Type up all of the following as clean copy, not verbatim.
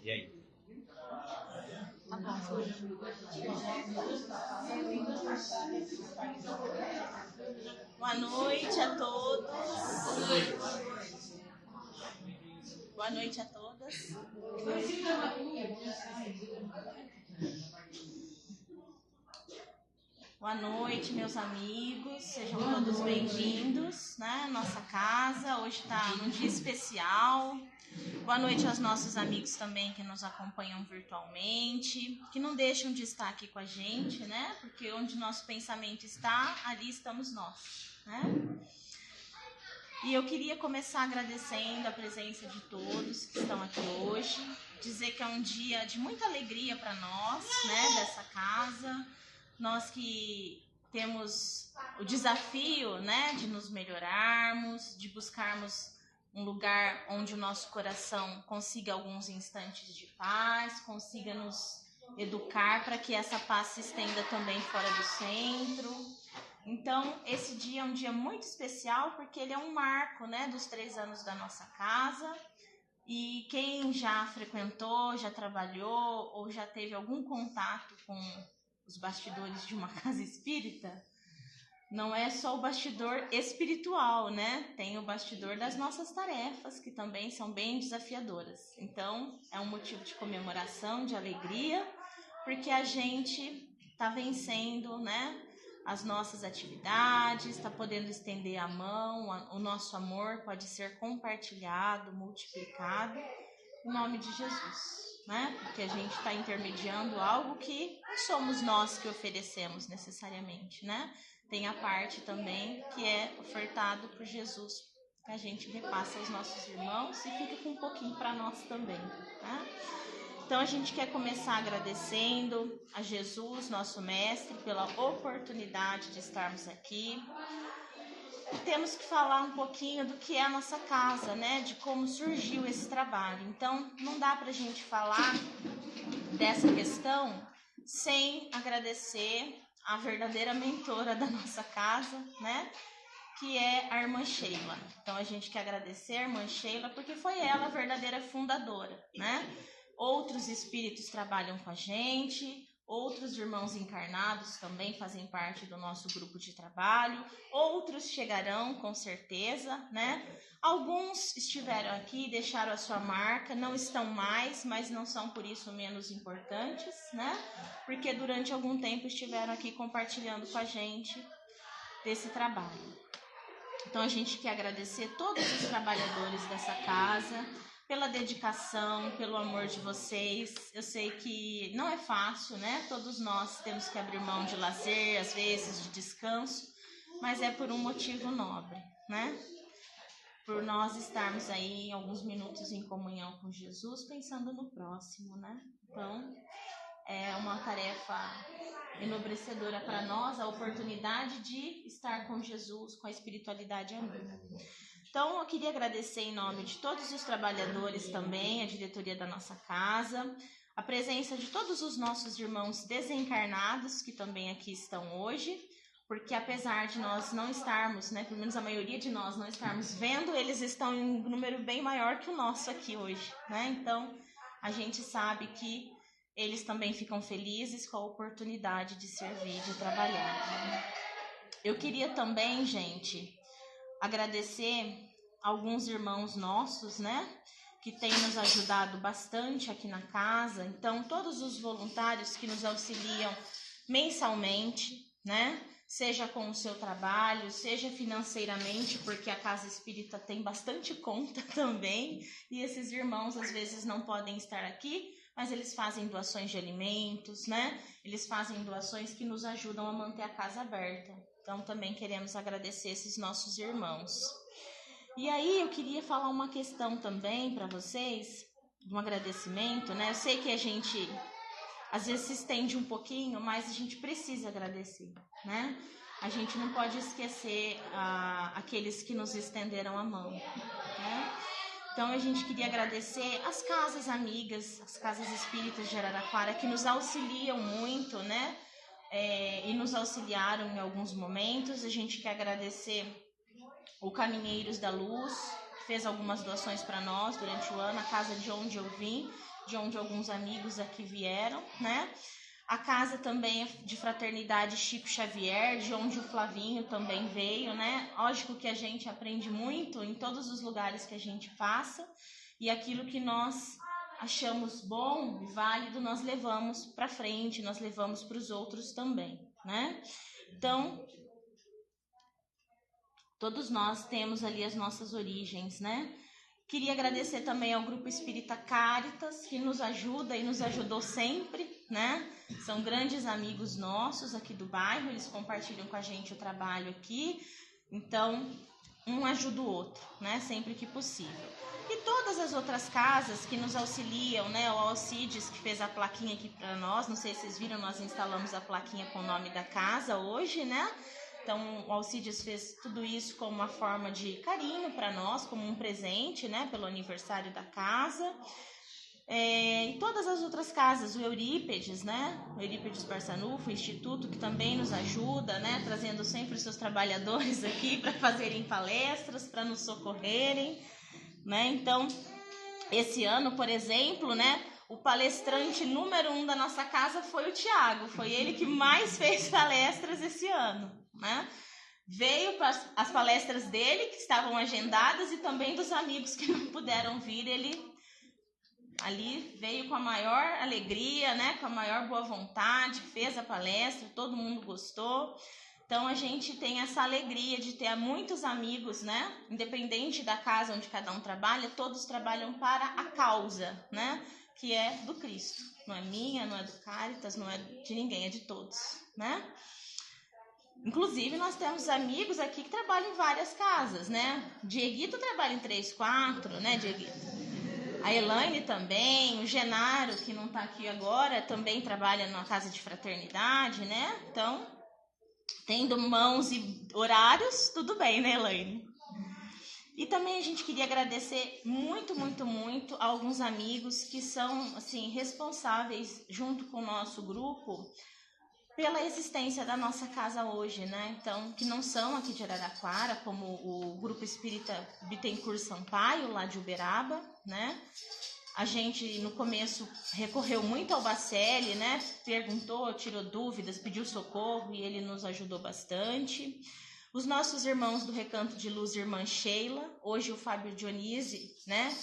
E aí? Tá bom. Boa noite a todos. Boa noite a todas. Boa noite, meus amigos. Sejam todos bem-vindos, né? Nossa casa hoje está num dia especial. Boa noite aos nossos amigos também que nos acompanham virtualmente, que não deixam de estar aqui com a gente, né? Porque onde nosso pensamento está, ali estamos nós, né? E eu queria começar agradecendo a presença de todos que estão aqui hoje, dizer que é um dia de muita alegria para nós, né? Dessa casa, nós que temos o desafio, né? De nos melhorarmos, de buscarmos um lugar onde o nosso coração consiga alguns instantes de paz, consiga nos educar para que essa paz se estenda também fora do centro. Então, esse dia é um dia muito especial porque ele é um marco, né, dos 3 anos da nossa casa. E quem já frequentou, já trabalhou ou já teve algum contato com os bastidores de uma casa espírita, não é só o bastidor espiritual, né? Tem o bastidor das nossas tarefas, que também são bem desafiadoras. Então, é um motivo de comemoração, de alegria, porque a gente está vencendo, né? As nossas atividades, está podendo estender a mão, o nosso amor pode ser compartilhado, multiplicado, em nome de Jesus, né? Porque a gente está intermediando algo que não somos nós que oferecemos necessariamente, né? Tem a parte também que é ofertado por Jesus, que a gente repassa aos nossos irmãos e fica com um pouquinho para nós também, né? Então a gente quer começar agradecendo a Jesus, nosso mestre, pela oportunidade de estarmos aqui. E temos que falar um pouquinho do que é a nossa casa, né? De como surgiu esse trabalho. Então não dá para a gente falar dessa questão sem agradecer a verdadeira mentora da nossa casa, né? Que é a irmã Sheila. Então a gente quer agradecer a irmã Sheila porque foi ela a verdadeira fundadora, né? Outros espíritos trabalham com a gente, outros irmãos encarnados também fazem parte do nosso grupo de trabalho, outros chegarão com certeza, né? Alguns estiveram aqui, deixaram a sua marca, não estão mais, mas não são por isso menos importantes, né? Porque durante algum tempo estiveram aqui compartilhando com a gente desse trabalho. Então a gente quer agradecer todos os trabalhadores dessa casa pela dedicação, pelo amor de vocês. Eu sei que não é fácil, né? Todos nós temos que abrir mão de lazer, às vezes de descanso, mas é por um motivo nobre, né? Por nós estarmos aí alguns minutos em comunhão com Jesus, pensando no próximo, né? Então, é uma tarefa enobrecedora para nós, a oportunidade de estar com Jesus, com a espiritualidade amiga. Então, eu queria agradecer em nome de todos os trabalhadores também, a diretoria da nossa casa, a presença de todos os nossos irmãos desencarnados que também aqui estão hoje, porque apesar de nós não estarmos, né, pelo menos a maioria de nós não estarmos vendo, eles estão em um número bem maior que o nosso aqui hoje, né? Então, a gente sabe que eles também ficam felizes com a oportunidade de servir, de trabalhar. Eu queria também, gente, agradecer alguns irmãos nossos, né, que têm nos ajudado bastante aqui na casa. Então, todos os voluntários que nos auxiliam mensalmente, né, seja com o seu trabalho, seja financeiramente, porque a Casa Espírita tem bastante conta também, e esses irmãos às vezes não podem estar aqui, mas eles fazem doações de alimentos, né? Eles fazem doações que nos ajudam a manter a casa aberta. Então também queremos agradecer esses nossos irmãos. E aí eu queria falar uma questão também para vocês, um agradecimento, né? Eu sei que a gente às vezes se estende um pouquinho, mas a gente precisa agradecer, né? A gente não pode esquecer aqueles que nos estenderam a mão, né? Então a gente queria agradecer as casas amigas, as casas espíritas de Araraquara, que nos auxiliam muito, né? E nos auxiliaram em alguns momentos. A gente quer agradecer o Caminheiros da Luz, fez algumas doações para nós durante o ano, a casa de onde eu vim, de onde alguns amigos aqui vieram, né? A casa também de Fraternidade Chico Xavier, de onde o Flavinho também veio, né? Lógico que a gente aprende muito em todos os lugares que a gente passa, e aquilo que nós achamos bom e válido, nós levamos para frente, nós levamos para os outros também, né? Então, todos nós temos ali as nossas origens, né? Queria agradecer também ao Grupo Espírita Caritas, que nos ajuda e nos ajudou sempre, né? São grandes amigos nossos aqui do bairro, eles compartilham com a gente o trabalho aqui, então um ajuda o outro, né? Sempre que possível. E todas as outras casas que nos auxiliam, né? O Alcides, que fez a plaquinha aqui para nós, não sei se vocês viram, nós instalamos a plaquinha com o nome da casa hoje, né? Então, o Alcides fez tudo isso como uma forma de carinho para nós, como um presente, né? Pelo aniversário da casa. E todas as outras casas, o Eurípedes, né? O Eurípedes Barçanufo, o Instituto, que também nos ajuda, né? Trazendo sempre os seus trabalhadores aqui para fazerem palestras, para nos socorrerem, né? Então, esse ano, por exemplo, né? O palestrante número 1 da nossa casa foi o Tiago. Foi ele que mais fez palestras esse ano, né? Veio para as palestras dele, que estavam agendadas, e também dos amigos que não puderam vir. Ele ali veio com a maior alegria, né? Com a maior boa vontade, fez a palestra, todo mundo gostou. Então, a gente tem essa alegria de ter muitos amigos, né? Independente da casa onde cada um trabalha, todos trabalham para a causa, né? Que é do Cristo. Não é minha, não é do Caritas, não é de ninguém, é de todos, né? Inclusive, nós temos amigos aqui que trabalham em várias casas, né? Dieguito trabalha em 3, 4, né, Dieguito? A Elaine também, o Genaro, que não está aqui agora, também trabalha numa casa de fraternidade, né? Então, tendo mãos e horários, tudo bem, né, Elaine? E também a gente queria agradecer muito, muito, muito a alguns amigos que são, assim, responsáveis, junto com o nosso grupo, pela existência da nossa casa hoje, né? Então, que não são aqui de Araraquara, como o Grupo Espírita Bittencourt Sampaio, lá de Uberaba, né? A gente, no começo, recorreu muito ao Bacelli, né? Perguntou, tirou dúvidas, pediu socorro e ele nos ajudou bastante. Os nossos irmãos do Recanto de Luz, irmã Sheila, hoje o Fábio Dionise, né?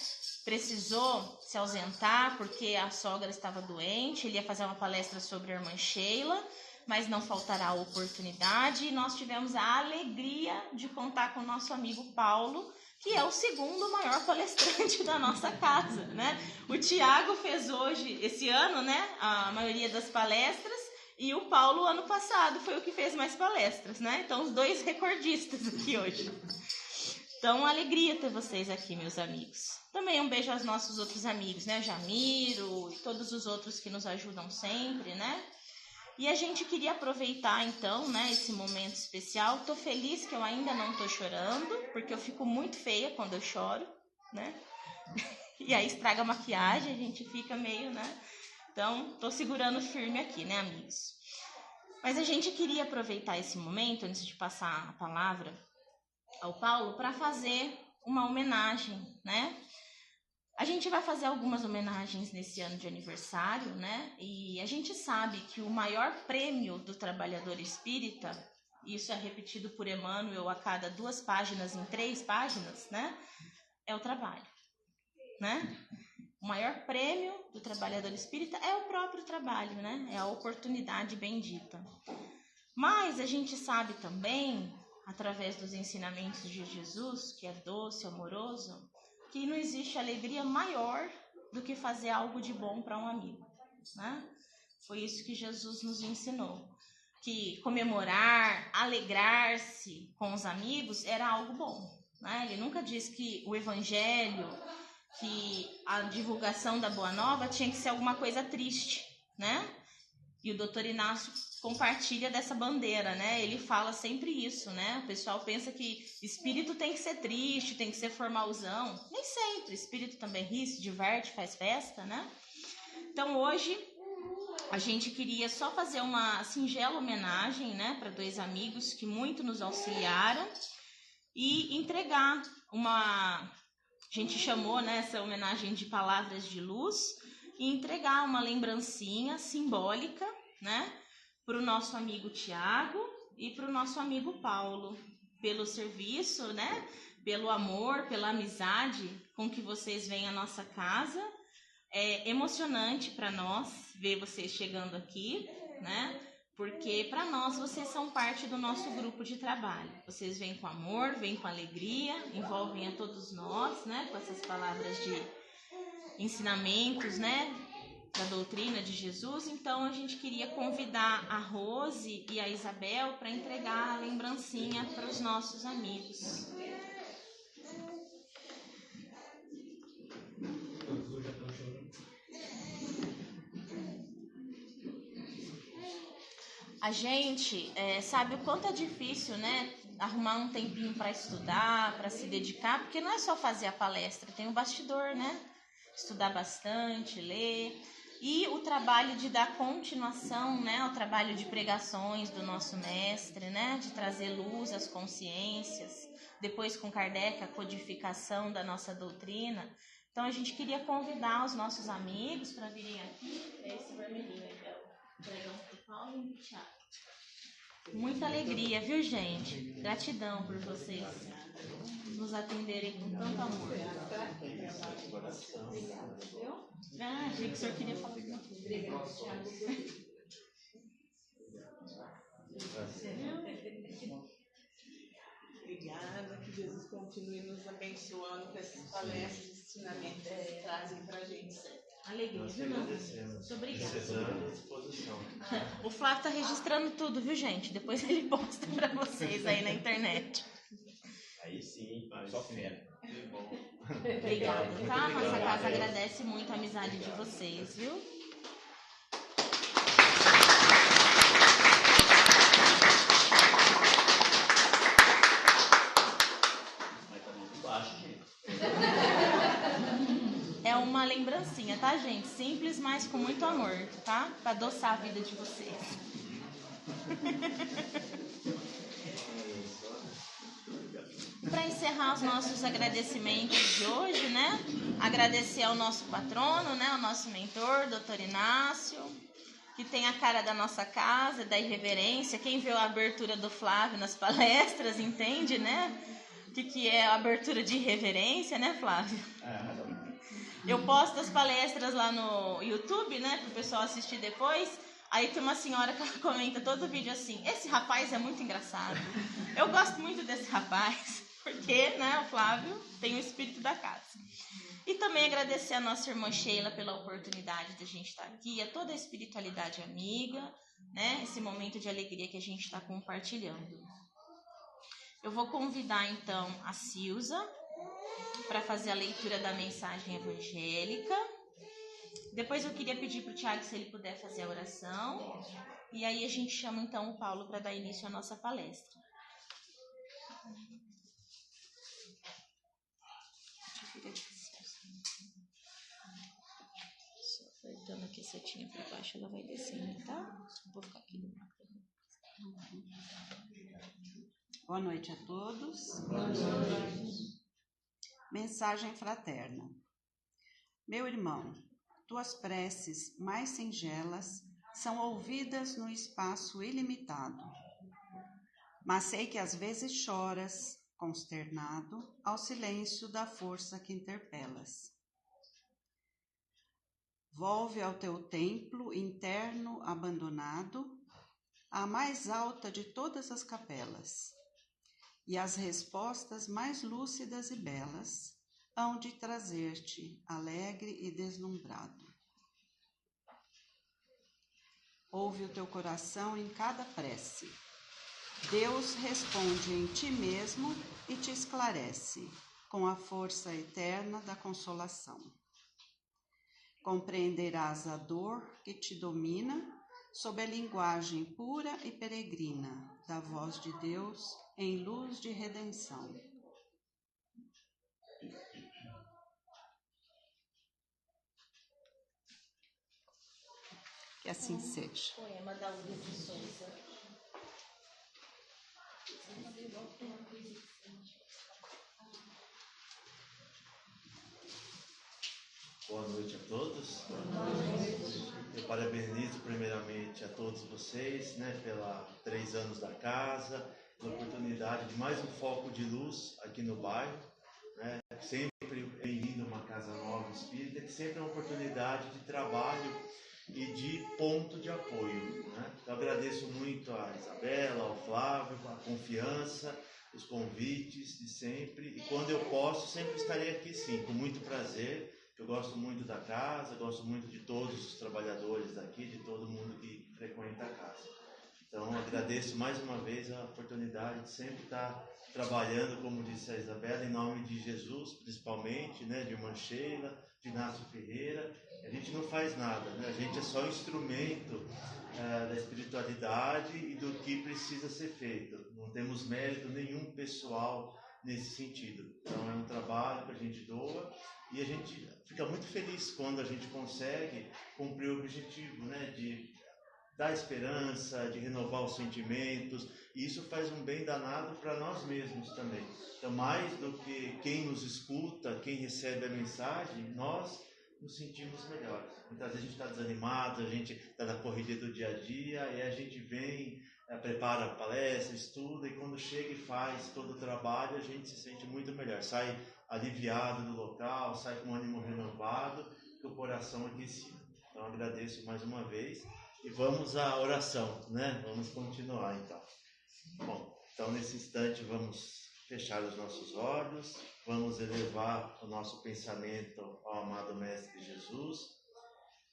Precisou se ausentar porque a sogra estava doente, ele ia fazer uma palestra sobre a irmã Sheila, mas não faltará a oportunidade. E nós tivemos a alegria de contar com o nosso amigo Paulo, que é o segundo maior palestrante da nossa casa, né? O Tiago fez hoje, esse ano, né, a maioria das palestras, e o Paulo, ano passado, foi o que fez mais palestras, né? Então, os dois recordistas aqui hoje. Então, uma alegria ter vocês aqui, meus amigos. Também um beijo aos nossos outros amigos, né? Jamiro e todos os outros que nos ajudam sempre, né? E a gente queria aproveitar, então, né, esse momento especial. Tô feliz que eu ainda não tô chorando, porque eu fico muito feia quando eu choro, né? E aí estraga a maquiagem, a gente fica meio, né? Então, tô segurando firme aqui, né, amigos? Mas a gente queria aproveitar esse momento, antes de passar a palavra ao Paulo, para fazer uma homenagem, né? A gente vai fazer algumas homenagens nesse ano de aniversário, né? E a gente sabe que o maior prêmio do trabalhador espírita, isso é repetido por Emmanuel a cada 2 páginas, em 3 páginas, né? É o trabalho, né? O maior prêmio do trabalhador espírita é o próprio trabalho, né? É a oportunidade bendita. Mas a gente sabe também, através dos ensinamentos de Jesus, que é doce, amoroso, que não existe alegria maior do que fazer algo de bom para um amigo, né? Foi isso que Jesus nos ensinou. Que comemorar, alegrar-se com os amigos era algo bom, né? Ele nunca disse que o evangelho, que a divulgação da Boa Nova tinha que ser alguma coisa triste, né? E o doutor Inácio compartilha dessa bandeira, né? Ele fala sempre isso, né? O pessoal pensa que espírito tem que ser triste, tem que ser formalzão. Nem sempre, espírito também ri, se diverte, faz festa, né? Então hoje a gente queria só fazer uma singela homenagem, né, para 2 amigos que muito nos auxiliaram e entregar uma A gente chamou, né, essa homenagem de Palavras de Luz e entregar uma lembrancinha simbólica, né, para o nosso amigo Tiago e para o nosso amigo Paulo, pelo serviço, né, pelo amor, pela amizade com que vocês vêm à nossa casa. É emocionante para nós ver vocês chegando aqui, né? Porque para nós vocês são parte do nosso grupo de trabalho. Vocês vêm com amor, vêm com alegria, envolvem a todos nós, né? Com essas palavras de ensinamentos, né? Da doutrina de Jesus. Então a gente queria convidar a Rose e a Isabel para entregar a lembrancinha para os nossos amigos. A gente sabe o quanto é difícil, né, arrumar um tempinho para estudar, para se dedicar, porque não é só fazer a palestra, tem o bastidor, né? Estudar bastante, ler. E o trabalho de dar continuação, né, ao trabalho de pregações do nosso mestre, né, de trazer luz às consciências. Depois, com Kardec, a codificação da nossa doutrina. Então, a gente queria convidar os nossos amigos para virem aqui. É esse vermelhinho aí, pregão pro Paulo e pro Thiago. Muita alegria, viu, gente? Gratidão por vocês nos atenderem com tanto amor. Ah, achei que o senhor queria falar alguma coisa. Obrigada, que Jesus continue nos abençoando com essas palestras e ensinamentos que trazem pra gente. Alegria, viu? Muito obrigada. Disposição. O Flávio tá registrando tudo, viu, gente? Depois ele posta pra vocês aí na internet. Aí sim, só fera. Que bom. Obrigada, tá? Nossa casa agradece muito a amizade de vocês, viu? Mas tá muito baixo, gente. É uma lembrancinha, tá, gente? Simples, mas com muito amor, tá? Pra adoçar a vida de vocês. Para encerrar os nossos agradecimentos de hoje, né? Agradecer ao nosso patrono, né? Ao nosso mentor, Dr. Inácio, que tem a cara da nossa casa, da irreverência. Quem viu a abertura do Flávio nas palestras entende, né? O que é a abertura de irreverência, né, Flávio? Eu posto as palestras lá no YouTube, né? Para o pessoal assistir depois. Aí tem uma senhora que ela comenta todo o vídeo assim: esse rapaz é muito engraçado. Eu gosto muito desse rapaz, porque, né, o Flávio tem o espírito da casa. E também agradecer a nossa irmã Sheila pela oportunidade de a gente estar aqui, a toda a espiritualidade amiga, né? Esse momento de alegria que a gente está compartilhando. Eu vou convidar então a Silza para fazer a leitura da mensagem evangélica. Depois eu queria pedir para o Tiago se ele puder fazer a oração. E aí a gente chama então o Paulo para dar início à nossa palestra. Só apertando aqui a setinha para baixo, ela vai descendo, tá? Vou ficar aqui no mapa. Boa noite a todos. Mensagem fraterna. Meu irmão, tuas preces mais singelas são ouvidas no espaço ilimitado. Mas sei que às vezes choras, consternado, ao silêncio da força que interpelas. Volve ao teu templo interno abandonado, a mais alta de todas as capelas, e as respostas mais lúcidas e belas hão de trazer-te alegre e deslumbrado. Ouve o teu coração em cada prece. Deus responde em ti mesmo e te esclarece com a força eterna da consolação. Compreenderás a dor que te domina sob a linguagem pura e peregrina da voz de Deus em luz de redenção. Que assim seja. Poema da Ulisses Souza. Boa noite a todos. Eu parabenizo primeiramente a todos vocês, pela 3 anos da casa, pela oportunidade de mais um foco de luz aqui no bairro, Sempre bem-vindo a uma casa nova espírita, que sempre é uma oportunidade de trabalho e de ponto de apoio, Então agradeço muito a Isabela, ao Flávio, a confiança, os convites de sempre, e quando eu posso, sempre estarei aqui sim, com muito prazer. Eu gosto muito da casa, gosto muito de todos os trabalhadores daqui, de todo mundo que frequenta a casa. Então agradeço mais uma vez a oportunidade de sempre estar trabalhando, como disse a Isabela, em nome de Jesus, principalmente, de irmã Sheila, de Inácio Ferreira. A gente não faz nada, a gente é só instrumento da espiritualidade e do que precisa ser feito. Não temos mérito nenhum pessoal nesse sentido. Então é um trabalho que a gente doa e a gente fica muito feliz quando a gente consegue cumprir o objetivo, de dar esperança, de renovar os sentimentos, e isso faz um bem danado para nós mesmos também. Então, mais do que quem nos escuta, quem recebe a mensagem, nós nos sentimos melhores. Muitas vezes a gente está desanimado, a gente está na correria do dia a dia, e a gente vem, prepara a palestra, estuda, e quando chega e faz todo o trabalho, a gente se sente muito melhor. Sai aliviado do local, sai com o ânimo renovado, com o coração aquecido. Então, agradeço mais uma vez. E vamos à oração, Vamos continuar, então. Bom, então nesse instante vamos fechar os nossos olhos, vamos elevar o nosso pensamento ao amado Mestre Jesus,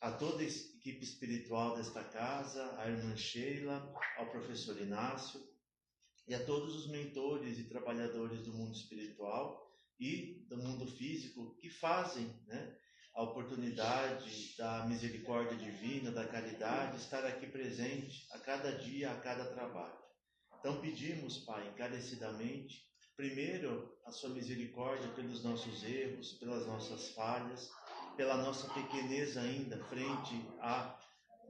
a toda a equipe espiritual desta casa, a irmã Sheila, ao professor Inácio e a todos os mentores e trabalhadores do mundo espiritual e do mundo físico que fazem, a oportunidade da misericórdia divina, da caridade, estar aqui presente a cada dia, a cada trabalho. Então pedimos, Pai, encarecidamente, primeiro a sua misericórdia pelos nossos erros, pelas nossas falhas, pela nossa pequenez ainda frente à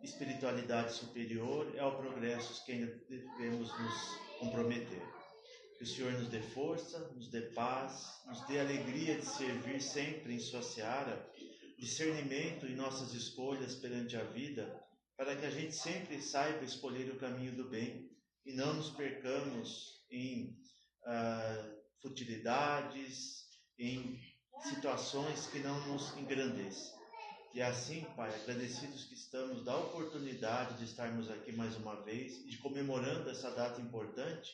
espiritualidade superior e ao progresso que ainda devemos nos comprometer. Que o Senhor nos dê força, nos dê paz, nos dê alegria de servir sempre em sua seara, discernimento em nossas escolhas perante a vida, para que a gente sempre saiba escolher o caminho do bem e não nos percamos em futilidades, em situações que não nos engrandecem. E assim, Pai, agradecidos que estamos da oportunidade de estarmos aqui mais uma vez e de comemorando essa data importante,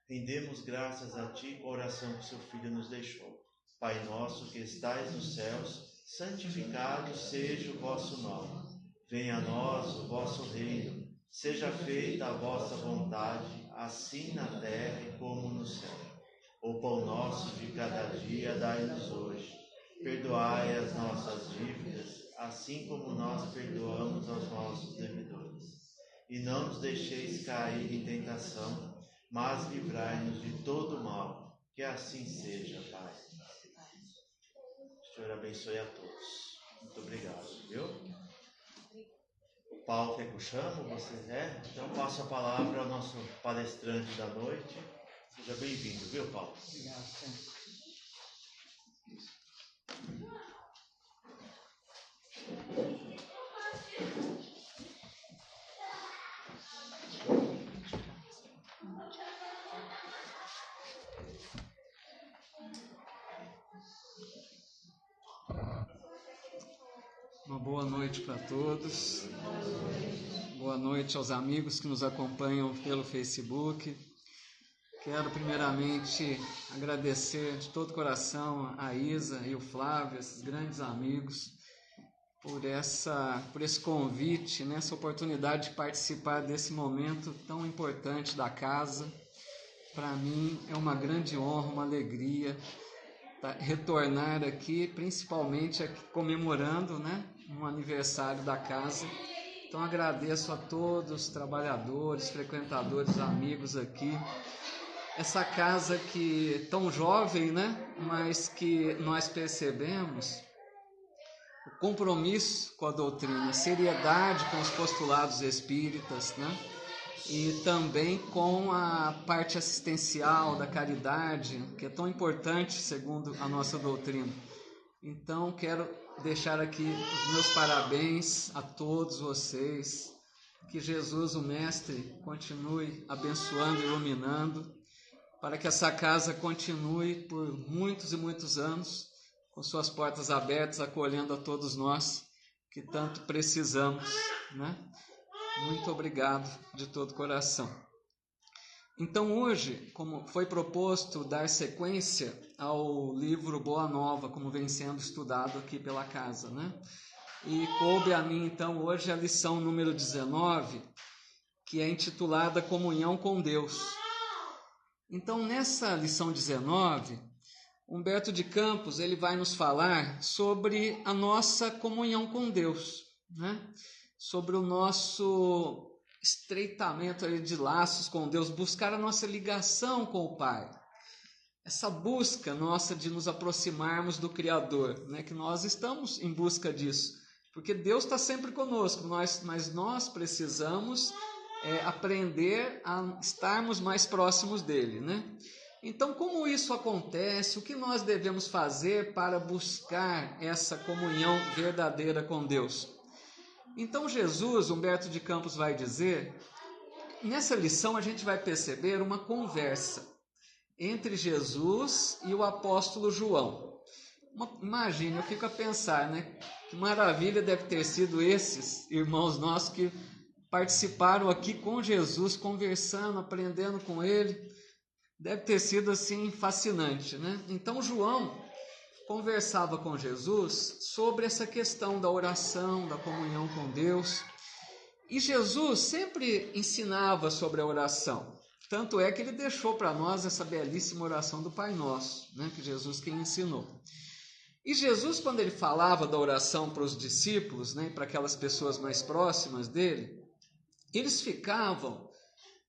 rendemos graças a Ti com a oração que Seu Filho nos deixou. Pai nosso que estais nos céus, santificado seja o vosso nome. Venha a nós o vosso reino. Seja feita a vossa vontade, assim na terra como no céu. O pão nosso de cada dia dai-nos hoje. Perdoai as nossas dívidas, assim como nós perdoamos aos nossos devedores. E não nos deixeis cair em tentação, mas livrai-nos de todo mal. Que assim seja, Pai. O Senhor abençoe a todos. Muito obrigado, viu? O Paulo quer que eu chamo? Você é? Então passo a palavra ao nosso palestrante da noite. Seja bem-vindo, viu, Paulo? Obrigado, senhor. Uma boa noite para todos. Boa noite aos amigos que nos acompanham pelo Facebook. Quero primeiramente agradecer de todo o coração a Isa e o Flávio, esses grandes amigos, por esse convite, essa oportunidade de participar desse momento tão importante da casa. Para mim é uma grande honra, uma alegria retornar aqui, principalmente aqui comemorando um aniversário da casa. Então agradeço a todos os trabalhadores, frequentadores, amigos aqui. Essa casa que tão jovem, mas que nós percebemos o compromisso com a doutrina, a seriedade com os postulados espíritas, e também com a parte assistencial da caridade, que é tão importante segundo a nossa doutrina. Então, quero deixar aqui os meus parabéns a todos vocês. Que Jesus, o Mestre, continue abençoando e iluminando, para que essa casa continue por muitos e muitos anos, com suas portas abertas, acolhendo a todos nós que tanto precisamos, né? Muito obrigado de todo coração. Então hoje, como foi proposto dar sequência ao livro Boa Nova, como vem sendo estudado aqui pela casa, né? E coube a mim então hoje a lição número 19, que é intitulada Comunhão com Deus. Então nessa lição 19, Humberto de Campos ele vai nos falar sobre a nossa comunhão com Deus, né? Sobre o nosso estreitamento de laços com Deus, buscar a nossa ligação com o Pai. Essa busca nossa de nos aproximarmos do Criador, né? Que nós estamos em busca disso, porque Deus está sempre conosco, mas nós precisamos aprender a estarmos mais próximos dele, né? Então, como isso acontece? O que nós devemos fazer para buscar essa comunhão verdadeira com Deus? Então, Jesus, Humberto de Campos vai dizer, nessa lição a gente vai perceber uma conversa entre Jesus e o apóstolo João. Imagine, eu fico a pensar, né? Que maravilha deve ter sido esses irmãos nossos que participaram aqui com Jesus, conversando, aprendendo com ele. Deve ter sido assim fascinante, né? Então João conversava com Jesus sobre essa questão da oração, da comunhão com Deus. E Jesus sempre ensinava sobre a oração. Tanto é que ele deixou para nós essa belíssima oração do Pai Nosso, né? Que Jesus quem ensinou. E Jesus, quando ele falava da oração para os discípulos, né? Para aquelas pessoas mais próximas dele, eles ficavam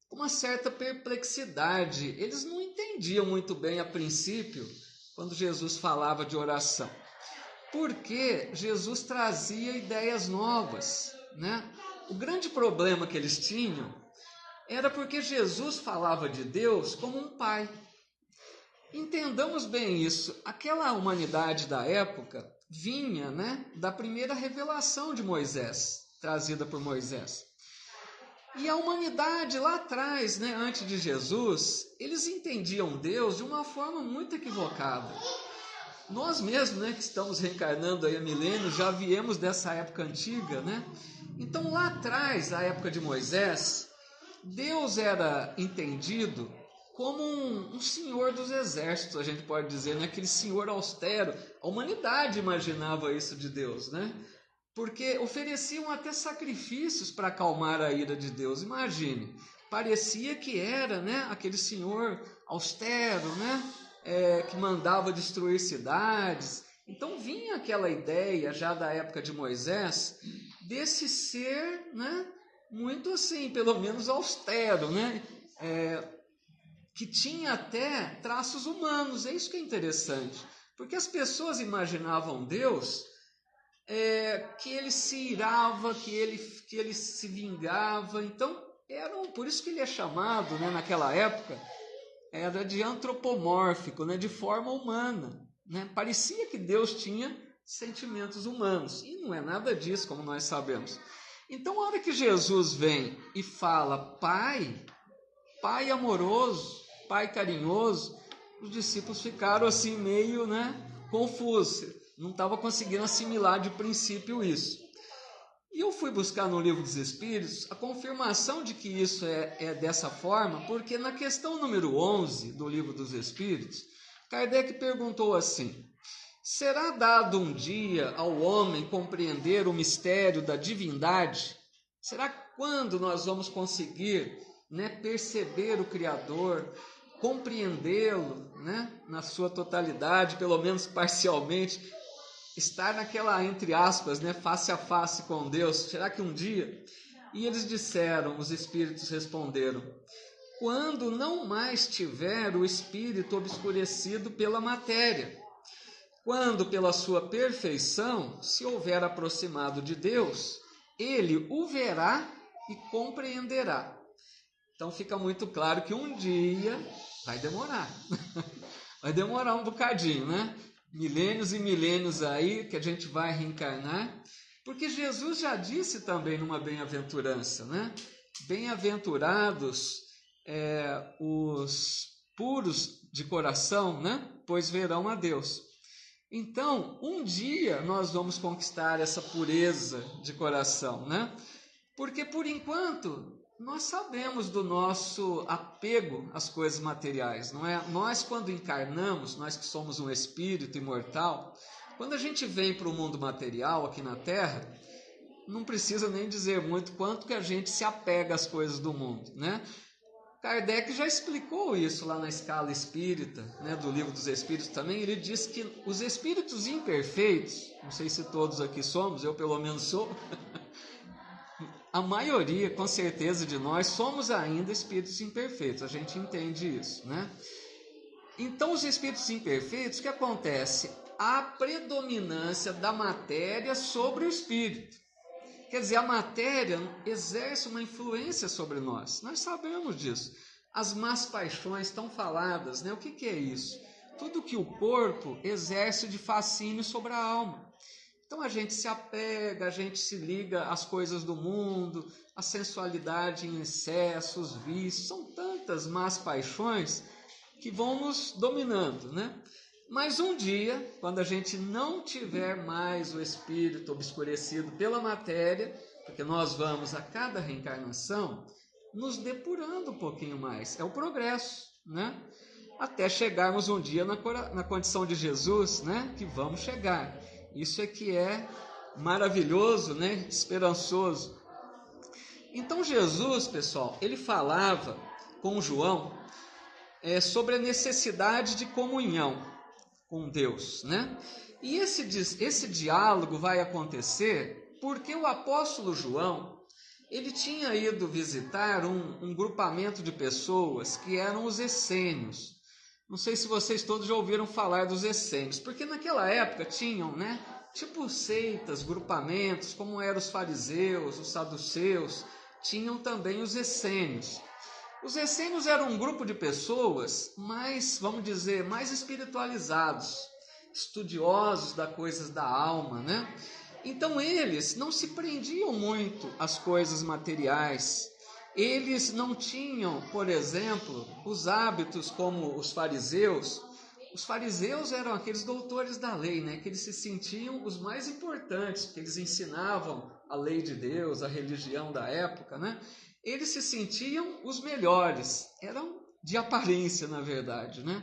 com uma certa perplexidade. Eles não entendiam muito bem a princípio quando Jesus falava de oração, porque Jesus trazia ideias novas, né? O grande problema que eles tinham era porque Jesus falava de Deus como um pai. Entendamos bem isso. Aquela humanidade da época vinha, né, da primeira revelação de Moisés, trazida por Moisés. E a humanidade lá atrás, né, antes de Jesus, eles entendiam Deus de uma forma muito equivocada. Nós mesmos, né, que estamos reencarnando aí há milênios, já viemos dessa época antiga, né? Então lá atrás, na época de Moisés, Deus era entendido como um senhor dos exércitos, a gente pode dizer, né? Aquele senhor austero. A humanidade imaginava isso de Deus, né? Porque ofereciam até sacrifícios para acalmar a ira de Deus. Imagine, parecia que era, né, aquele senhor austero, né, que mandava destruir cidades. Então vinha aquela ideia já da época de Moisés desse ser, né, muito assim, pelo menos austero, né, que tinha até traços humanos. É isso que é interessante, porque as pessoas imaginavam Deus que ele se irava, que ele se vingava. Então, por isso que ele é chamado, né, naquela época, era de antropomórfico, né, de forma humana, né? Parecia que Deus tinha sentimentos humanos, e não é nada disso, como nós sabemos. Então, a hora que Jesus vem e fala Pai amoroso, Pai carinhoso, os discípulos ficaram assim meio, né, confusos. Não estava conseguindo assimilar de princípio isso. E eu fui buscar no Livro dos Espíritos a confirmação de que isso é dessa forma, porque na questão número 11 do Livro dos Espíritos, Kardec perguntou assim: será dado um dia ao homem compreender o mistério da divindade? Será quando nós vamos conseguir, né, perceber o Criador, compreendê-lo, né, na sua totalidade, pelo menos parcialmente, estar naquela, entre aspas, né, face a face com Deus? Será que um dia? E eles disseram, os espíritos responderam: quando não mais tiver o espírito obscurecido pela matéria, quando pela sua perfeição se houver aproximado de Deus, ele o verá e compreenderá. Então fica muito claro que um dia vai demorar, vai demorar um bocadinho, né? milênios e milênios aí que a gente vai reencarnar, porque Jesus já disse também numa bem-aventurança, né? Bem-aventurados os puros de coração, né? Pois verão a Deus. Então, um dia nós vamos conquistar essa pureza de coração, né? Porque, por enquanto, nós sabemos do nosso apego às coisas materiais, não é? Nós, quando encarnamos, nós que somos um espírito imortal, quando a gente vem para o mundo material aqui na Terra, não precisa nem dizer muito quanto que a gente se apega às coisas do mundo, né? Kardec já explicou isso lá na escala espírita, né, do Livro dos Espíritos também. Ele diz que os espíritos imperfeitos, não sei se todos aqui somos, eu pelo menos sou, a maioria, com certeza, de nós somos ainda espíritos imperfeitos, a gente entende isso, né? Então, os espíritos imperfeitos, o que acontece? A predominância da matéria sobre o espírito. Quer dizer, a matéria exerce uma influência sobre nós. Nós sabemos disso. As más paixões estão faladas, né? O que é isso? Tudo que o corpo exerce de fascínio sobre a alma. Então a gente se apega, a gente se liga às coisas do mundo, à sensualidade em excesso, os vícios. São tantas más paixões que vão nos dominando, né? Mas um dia, quando a gente não tiver mais o espírito obscurecido pela matéria, porque nós vamos a cada reencarnação nos depurando um pouquinho mais. É o progresso, né? Até chegarmos um dia na condição de Jesus, né? Que vamos chegar. Isso é que é maravilhoso, né? Esperançoso. Então Jesus, pessoal, ele falava com João sobre a necessidade de comunhão com Deus, né? E esse diálogo vai acontecer porque o apóstolo João, ele tinha ido visitar um grupamento de pessoas que eram os essênios. Não sei se vocês todos já ouviram falar dos essênios, porque naquela época tinham, né, tipo seitas, grupamentos, como eram os fariseus, os saduceus, tinham também os essênios. Os essênios eram um grupo de pessoas mais, vamos dizer, mais espiritualizados, estudiosos das coisas da alma, né? Então eles não se prendiam muito às coisas materiais. Eles não tinham, por exemplo, os hábitos como os fariseus. Os fariseus eram aqueles doutores da lei, né? Que eles se sentiam os mais importantes, porque eles ensinavam a lei de Deus, a religião da época, né? Eles se sentiam os melhores, eram de aparência, na verdade, né?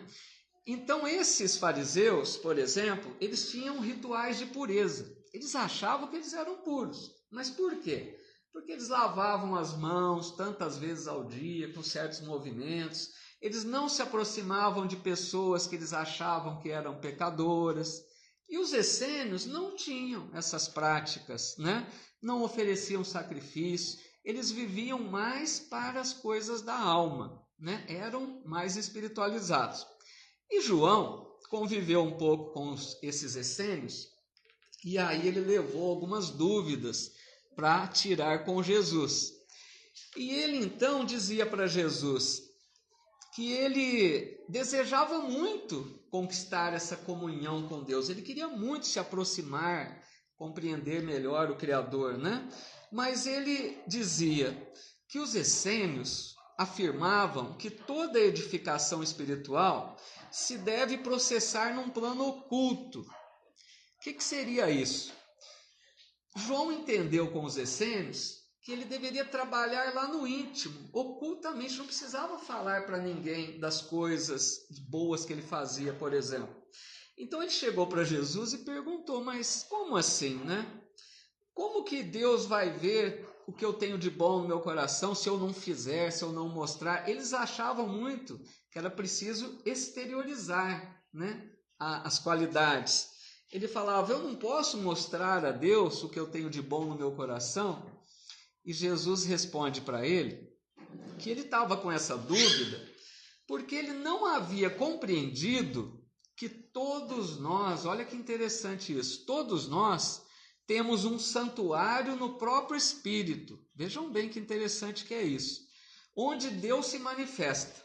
Então, esses fariseus, por exemplo, eles tinham rituais de pureza. Eles achavam que eles eram puros. Mas por quê? Porque eles lavavam as mãos tantas vezes ao dia, com certos movimentos. Eles não se aproximavam de pessoas que eles achavam que eram pecadoras. E os essênios não tinham essas práticas, né? Não ofereciam sacrifício. Eles viviam mais para as coisas da alma, né? Eram mais espiritualizados. E João conviveu um pouco com esses essênios, e aí ele levou algumas dúvidas para tirar com Jesus. E ele então dizia para Jesus que ele desejava muito conquistar essa comunhão com Deus. Ele queria muito se aproximar, compreender melhor o Criador, né? Mas ele dizia que os essênios afirmavam que toda edificação espiritual se deve processar num plano oculto. O que seria isso? João entendeu com os essênios que ele deveria trabalhar lá no íntimo, ocultamente, não precisava falar para ninguém das coisas boas que ele fazia, por exemplo. Então ele chegou para Jesus e perguntou, mas como assim, né? Como que Deus vai ver o que eu tenho de bom no meu coração se eu não fizer, se eu não mostrar? Eles achavam muito que era preciso exteriorizar, né, as qualidades. Ele falava, eu não posso mostrar a Deus o que eu tenho de bom no meu coração? E Jesus responde para ele que ele estava com essa dúvida porque ele não havia compreendido que todos nós, olha que interessante isso, todos nós temos um santuário no próprio Espírito. Vejam bem que interessante que é isso. Onde Deus se manifesta.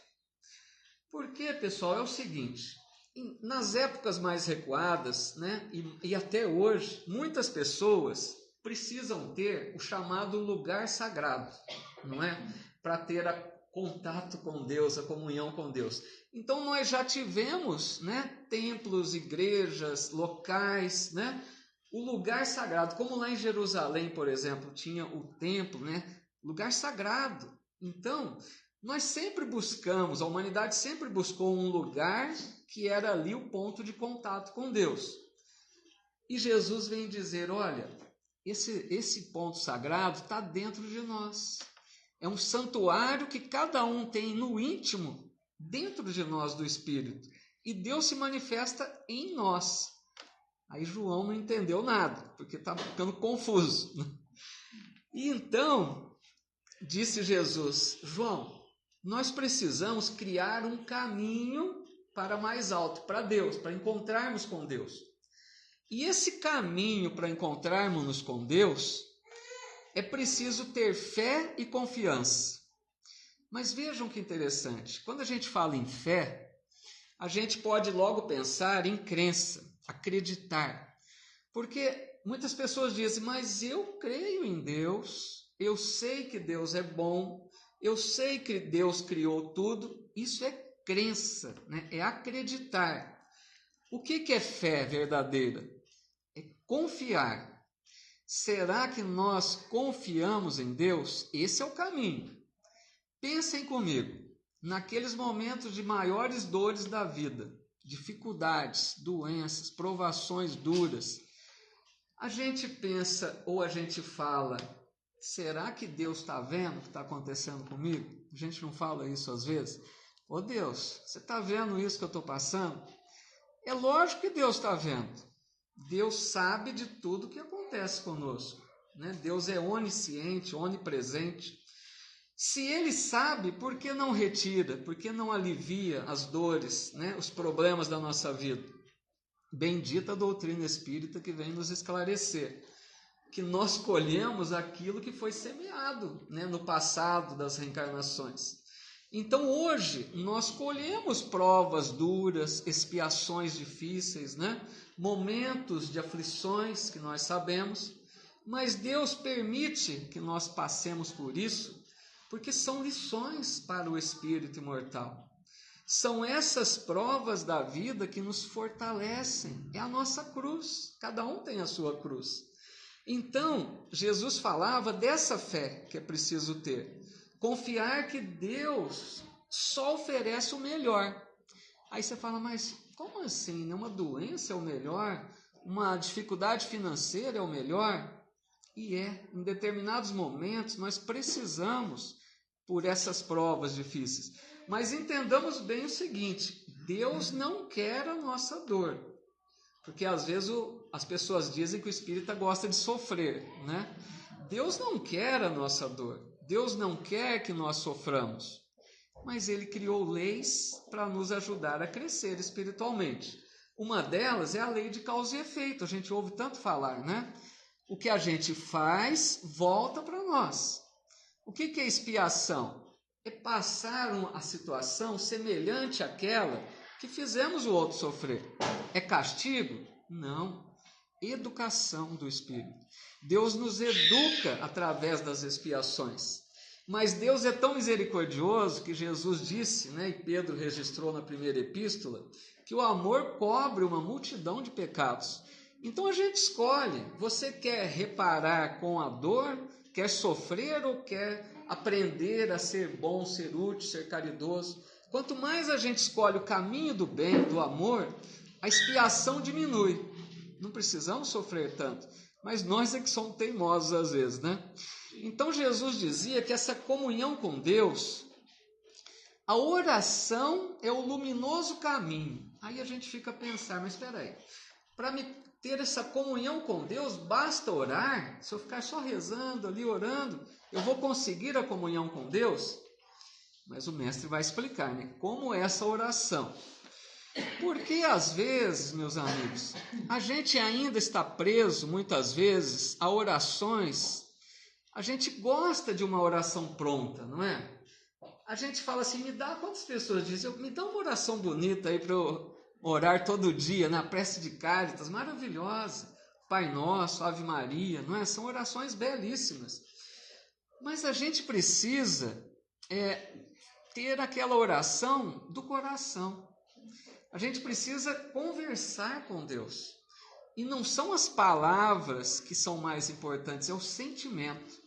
Porque, pessoal, é o seguinte. Nas épocas mais recuadas, né, e até hoje, muitas pessoas precisam ter o chamado lugar sagrado, não é? Para ter contato com Deus, a comunhão com Deus. Então nós já tivemos, né, templos, igrejas, locais, né, o lugar sagrado, como lá em Jerusalém, por exemplo, tinha o templo, né, lugar sagrado. Então, nós sempre buscamos, a humanidade sempre buscou um lugar que era ali o ponto de contato com Deus. E Jesus vem dizer, olha, esse ponto sagrado está dentro de nós. É um santuário que cada um tem no íntimo, dentro de nós do Espírito. E Deus se manifesta em nós. Aí João não entendeu nada, porque está ficando confuso. E então, disse Jesus, João, nós precisamos criar um caminho para mais alto, para Deus, para encontrarmos com Deus. E esse caminho para encontrarmos com Deus, é preciso ter fé e confiança. Mas vejam que interessante, quando a gente fala em fé, a gente pode logo pensar em crença, acreditar. Porque muitas pessoas dizem, mas eu creio em Deus, eu sei que Deus é bom, eu sei que Deus criou tudo. Isso é crença, né? É acreditar. O que é fé verdadeira? É confiar. Será que nós confiamos em Deus? Esse é o caminho. Pensem comigo, naqueles momentos de maiores dores da vida, dificuldades, doenças, provações duras, a gente pensa ou a gente fala, será que Deus está vendo o que está acontecendo comigo? A gente não fala isso às vezes? Ô Deus, você está vendo isso que eu estou passando? É lógico que Deus está vendo. Deus sabe de tudo que acontece conosco, né? Deus é onisciente, onipresente. Se Ele sabe, por que não retira? Por que não alivia as dores, né? Os problemas da nossa vida? Bendita a doutrina espírita que vem nos esclarecer que nós colhemos aquilo que foi semeado, né? No passado das reencarnações. Então hoje nós colhemos provas duras, expiações difíceis, né? Momentos de aflições que nós sabemos, mas Deus permite que nós passemos por isso, porque são lições para o espírito imortal. São essas provas da vida que nos fortalecem, é a nossa cruz, cada um tem a sua cruz. Então, Jesus falava dessa fé que é preciso ter, confiar que Deus só oferece o melhor. Aí você fala, mas como assim? Uma doença é o melhor? Uma dificuldade financeira é o melhor? E em determinados momentos nós precisamos por essas provas difíceis. Mas entendamos bem o seguinte, Deus não quer a nossa dor. Porque às vezes as pessoas dizem que o espírita gosta de sofrer, né? Deus não quer a nossa dor. Deus não quer que nós soframos. Mas Ele criou leis para nos ajudar a crescer espiritualmente. Uma delas é a lei de causa e efeito. A gente ouve tanto falar, né? O que a gente faz, volta para nós. O que é expiação? É passar a situação semelhante àquela que fizemos o outro sofrer. É castigo? Não. Educação do Espírito. Deus nos educa através das expiações. Mas Deus é tão misericordioso que Jesus disse, né, e Pedro registrou na primeira epístola, que o amor cobre uma multidão de pecados. Então a gente escolhe, você quer reparar com a dor, quer sofrer ou quer aprender a ser bom, ser útil, ser caridoso? Quanto mais a gente escolhe o caminho do bem, do amor, a expiação diminui. Não precisamos sofrer tanto, mas nós é que somos teimosos às vezes, né? Então Jesus dizia que essa comunhão com Deus, a oração é o luminoso caminho. Aí a gente fica a pensar, mas espera aí, para me ter essa comunhão com Deus, basta orar? Se eu ficar só rezando ali, orando, eu vou conseguir a comunhão com Deus? Mas o mestre vai explicar, né? Como é essa oração. Porque às vezes, meus amigos, a gente ainda está preso, muitas vezes, a orações. A gente gosta de uma oração pronta, não é? A gente fala assim, quantas pessoas dizem, me dá uma oração bonita aí para eu orar todo dia na prece de Cáritas, maravilhosa. Pai Nosso, Ave Maria, não é? São orações belíssimas. Mas a gente precisa ter aquela oração do coração. A gente precisa conversar com Deus. E não são as palavras que são mais importantes, é o sentimento.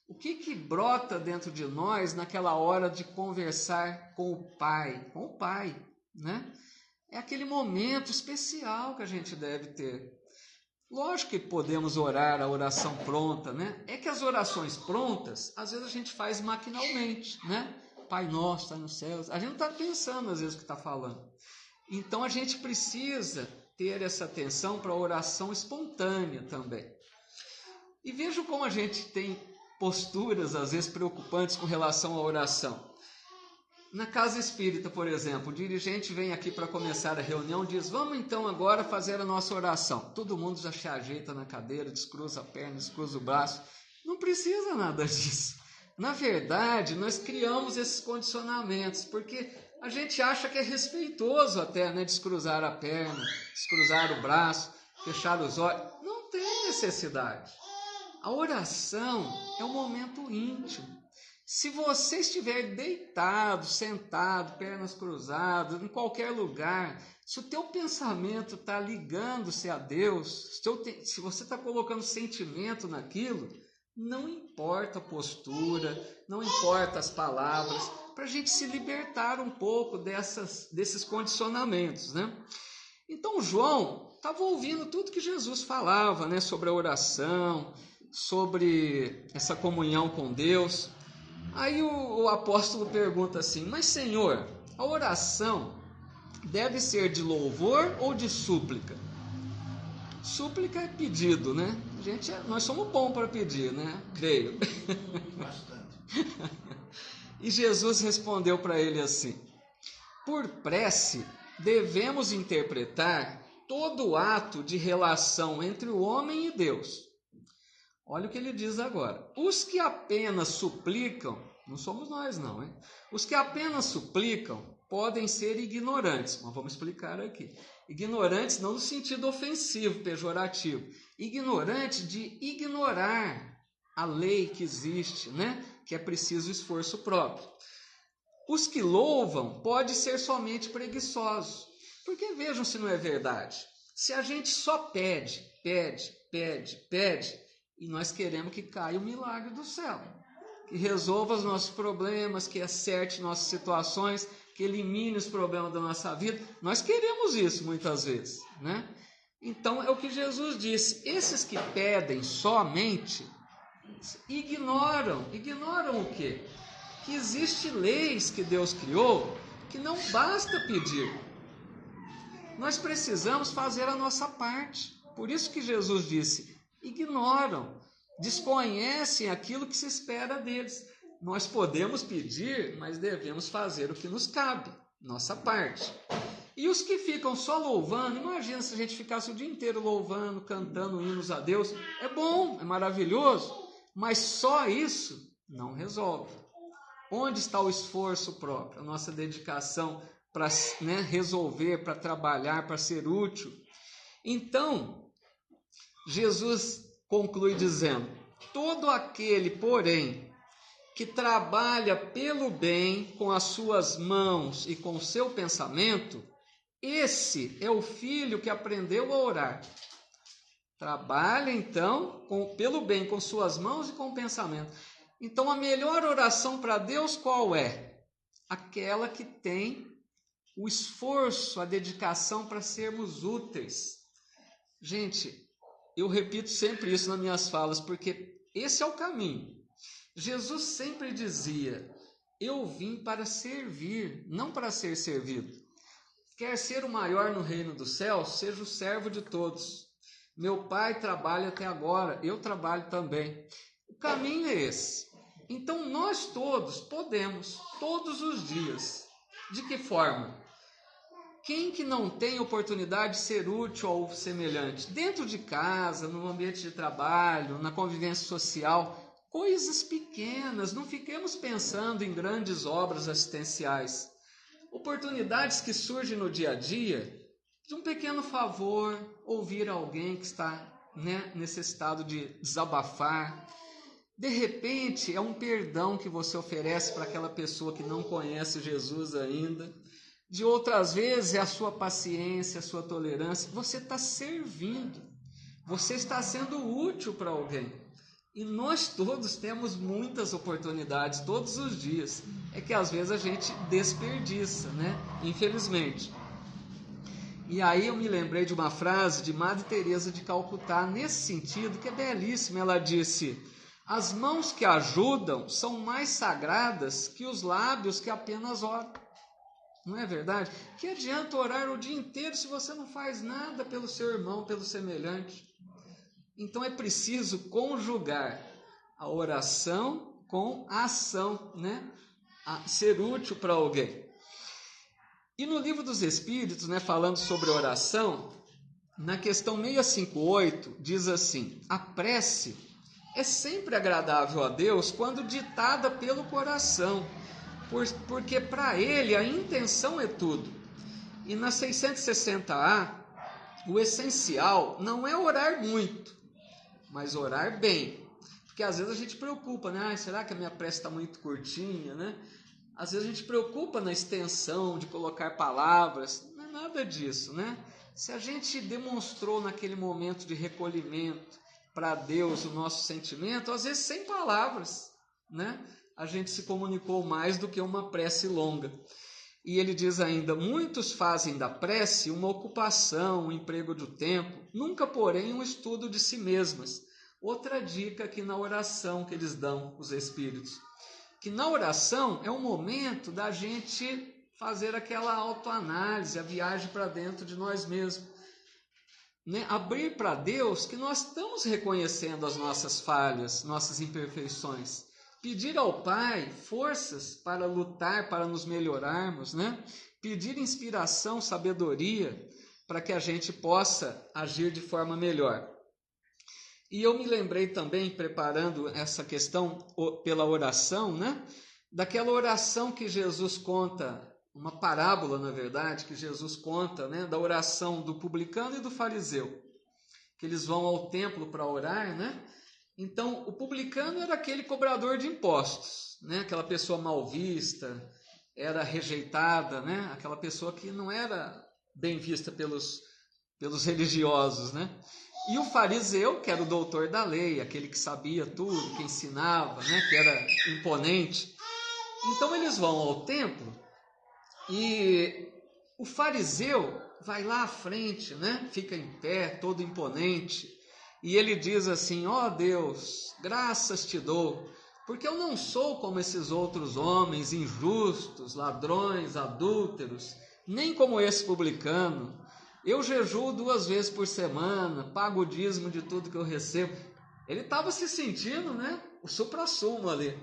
O que brota dentro de nós naquela hora de conversar com o Pai, né? É aquele momento especial que a gente deve ter. Lógico que podemos orar a oração pronta, né? É que as orações prontas, às vezes a gente faz maquinalmente, né? Pai Nosso, está nos céus. A gente não está pensando, às vezes, o que está falando. Então, a gente precisa ter essa atenção para a oração espontânea também. E veja como a gente tem posturas, às vezes, preocupantes com relação à oração. Na casa espírita, por exemplo, o dirigente vem aqui para começar a reunião e diz: vamos então agora fazer a nossa oração. Todo mundo já se ajeita na cadeira, descruza a perna, descruza o braço. Não precisa nada disso. Na verdade, nós criamos esses condicionamentos, porque a gente acha que é respeitoso até, né, descruzar a perna, descruzar o braço, fechar os olhos. Não tem necessidade. A oração é um momento íntimo. Se você estiver deitado, sentado, pernas cruzadas, em qualquer lugar, se o teu pensamento está ligando-se a Deus, se você está colocando sentimento naquilo, não importa a postura, não importa as palavras, para a gente se libertar um pouco desses condicionamentos, né? Então João estava ouvindo tudo que Jesus falava, né, sobre a oração, sobre essa comunhão com Deus. Aí o apóstolo pergunta assim: mas Senhor, a oração deve ser de louvor ou de súplica? Súplica é pedido, né? Nós somos bons para pedir, né? Creio. Bastante. E Jesus respondeu para ele assim: por prece devemos interpretar todo ato de relação entre o homem e Deus. Olha o que ele diz agora. Os que apenas suplicam, não somos nós não, hein? Os que apenas suplicam podem ser ignorantes. Mas vamos explicar aqui. Ignorantes não no sentido ofensivo, pejorativo. Ignorante de ignorar a lei que existe, né? Que é preciso esforço próprio. Os que louvam podem ser somente preguiçosos. Porque vejam se não é verdade. Se a gente só pede, e nós queremos que caia o milagre do céu, que resolva os nossos problemas, que acerte nossas situações, que elimine os problemas da nossa vida. Nós queremos isso muitas vezes, né? Então é o que Jesus disse: esses que pedem somente ignoram o quê? Que existem leis que Deus criou que não basta pedir. Nós precisamos fazer a nossa parte. Por isso que Jesus disse: ignoram, desconhecem aquilo que se espera deles. Nós podemos pedir, mas devemos fazer o que nos cabe, nossa parte. E os que ficam só louvando, imagina se a gente ficasse o dia inteiro louvando, cantando hinos a Deus. É bom, é maravilhoso, mas só isso não resolve. Onde está o esforço próprio, a nossa dedicação para, né, resolver, para trabalhar, para ser útil? Então, Jesus conclui dizendo: todo aquele, porém, que trabalha pelo bem com as suas mãos e com o seu pensamento, esse é o filho que aprendeu a orar. Trabalha, então, pelo bem com suas mãos e com o pensamento. Então, a melhor oração para Deus qual é? Aquela que tem o esforço, a dedicação para sermos úteis. Gente, eu repito sempre isso nas minhas falas, porque esse é o caminho. Jesus sempre dizia: eu vim para servir, não para ser servido. Quer ser o maior no reino dos céus? Seja o servo de todos. Meu pai trabalha até agora, eu trabalho também. O caminho é esse. Então nós todos podemos, todos os dias. De que forma? Quem que não tem oportunidade de ser útil ao semelhante? Dentro de casa, no ambiente de trabalho, na convivência social, coisas pequenas, não fiquemos pensando em grandes obras assistenciais. Oportunidades que surgem no dia a dia, de um pequeno favor, ouvir alguém que está, né, necessitado de desabafar. De repente, é um perdão que você oferece para aquela pessoa que não conhece Jesus ainda. De outras vezes, é a sua paciência, a sua tolerância. Você está servindo. Você está sendo útil para alguém. E nós todos temos muitas oportunidades todos os dias. É que às vezes a gente desperdiça, né? Infelizmente. E aí eu me lembrei de uma frase de Madre Teresa de Calcutá, nesse sentido, que é belíssima. Ela disse: as mãos que ajudam são mais sagradas que os lábios que apenas oram. Não é verdade? Que adianta orar o dia inteiro se você não faz nada pelo seu irmão, pelo semelhante? Então é preciso conjugar a oração com a ação, né? A ser útil para alguém. E no Livro dos Espíritos, né, falando sobre oração, na questão 658, diz assim: a prece é sempre agradável a Deus quando ditada pelo coração, porque para Ele a intenção é tudo. E na 660A, o essencial não é orar muito, mas orar bem. Porque às vezes a gente preocupa, né? Será que a minha prece está muito curtinha, né? Às vezes a gente preocupa na extensão, de colocar palavras. Não é nada disso, né? Se a gente demonstrou naquele momento de recolhimento para Deus o nosso sentimento, às vezes sem palavras, né? A gente se comunicou mais do que uma prece longa. E ele diz ainda: muitos fazem da prece uma ocupação, um emprego do tempo, nunca, porém, um estudo de si mesmas. Outra dica aqui na oração que eles dão, os espíritos, que na oração é o momento da gente fazer aquela autoanálise, a viagem para dentro de nós mesmos, né? Abrir para Deus que nós estamos reconhecendo as nossas falhas, nossas imperfeições. Pedir ao Pai forças para lutar, para nos melhorarmos, né? Pedir inspiração, sabedoria, para que a gente possa agir de forma melhor. E eu me lembrei também, preparando essa questão pela oração, né? Daquela oração que Jesus conta, uma parábola, na verdade, que Jesus conta, né? Da oração do publicano e do fariseu, que eles vão ao templo para orar, né? Então, o publicano era aquele cobrador de impostos, né? Aquela pessoa mal vista, era rejeitada, né? Aquela pessoa que não era bem vista pelos religiosos, né? E o fariseu, que era o doutor da lei, aquele que sabia tudo, que ensinava, né? Que era imponente. Então, eles vão ao templo e o fariseu vai lá à frente, né? Fica em pé, todo imponente. E ele diz assim: ó Deus, graças te dou, porque eu não sou como esses outros homens injustos, ladrões, adúlteros, nem como esse publicano. Eu jejuo 2 vezes por semana, pago o dízimo de tudo que eu recebo. Ele estava se sentindo, né, o suprassumo ali.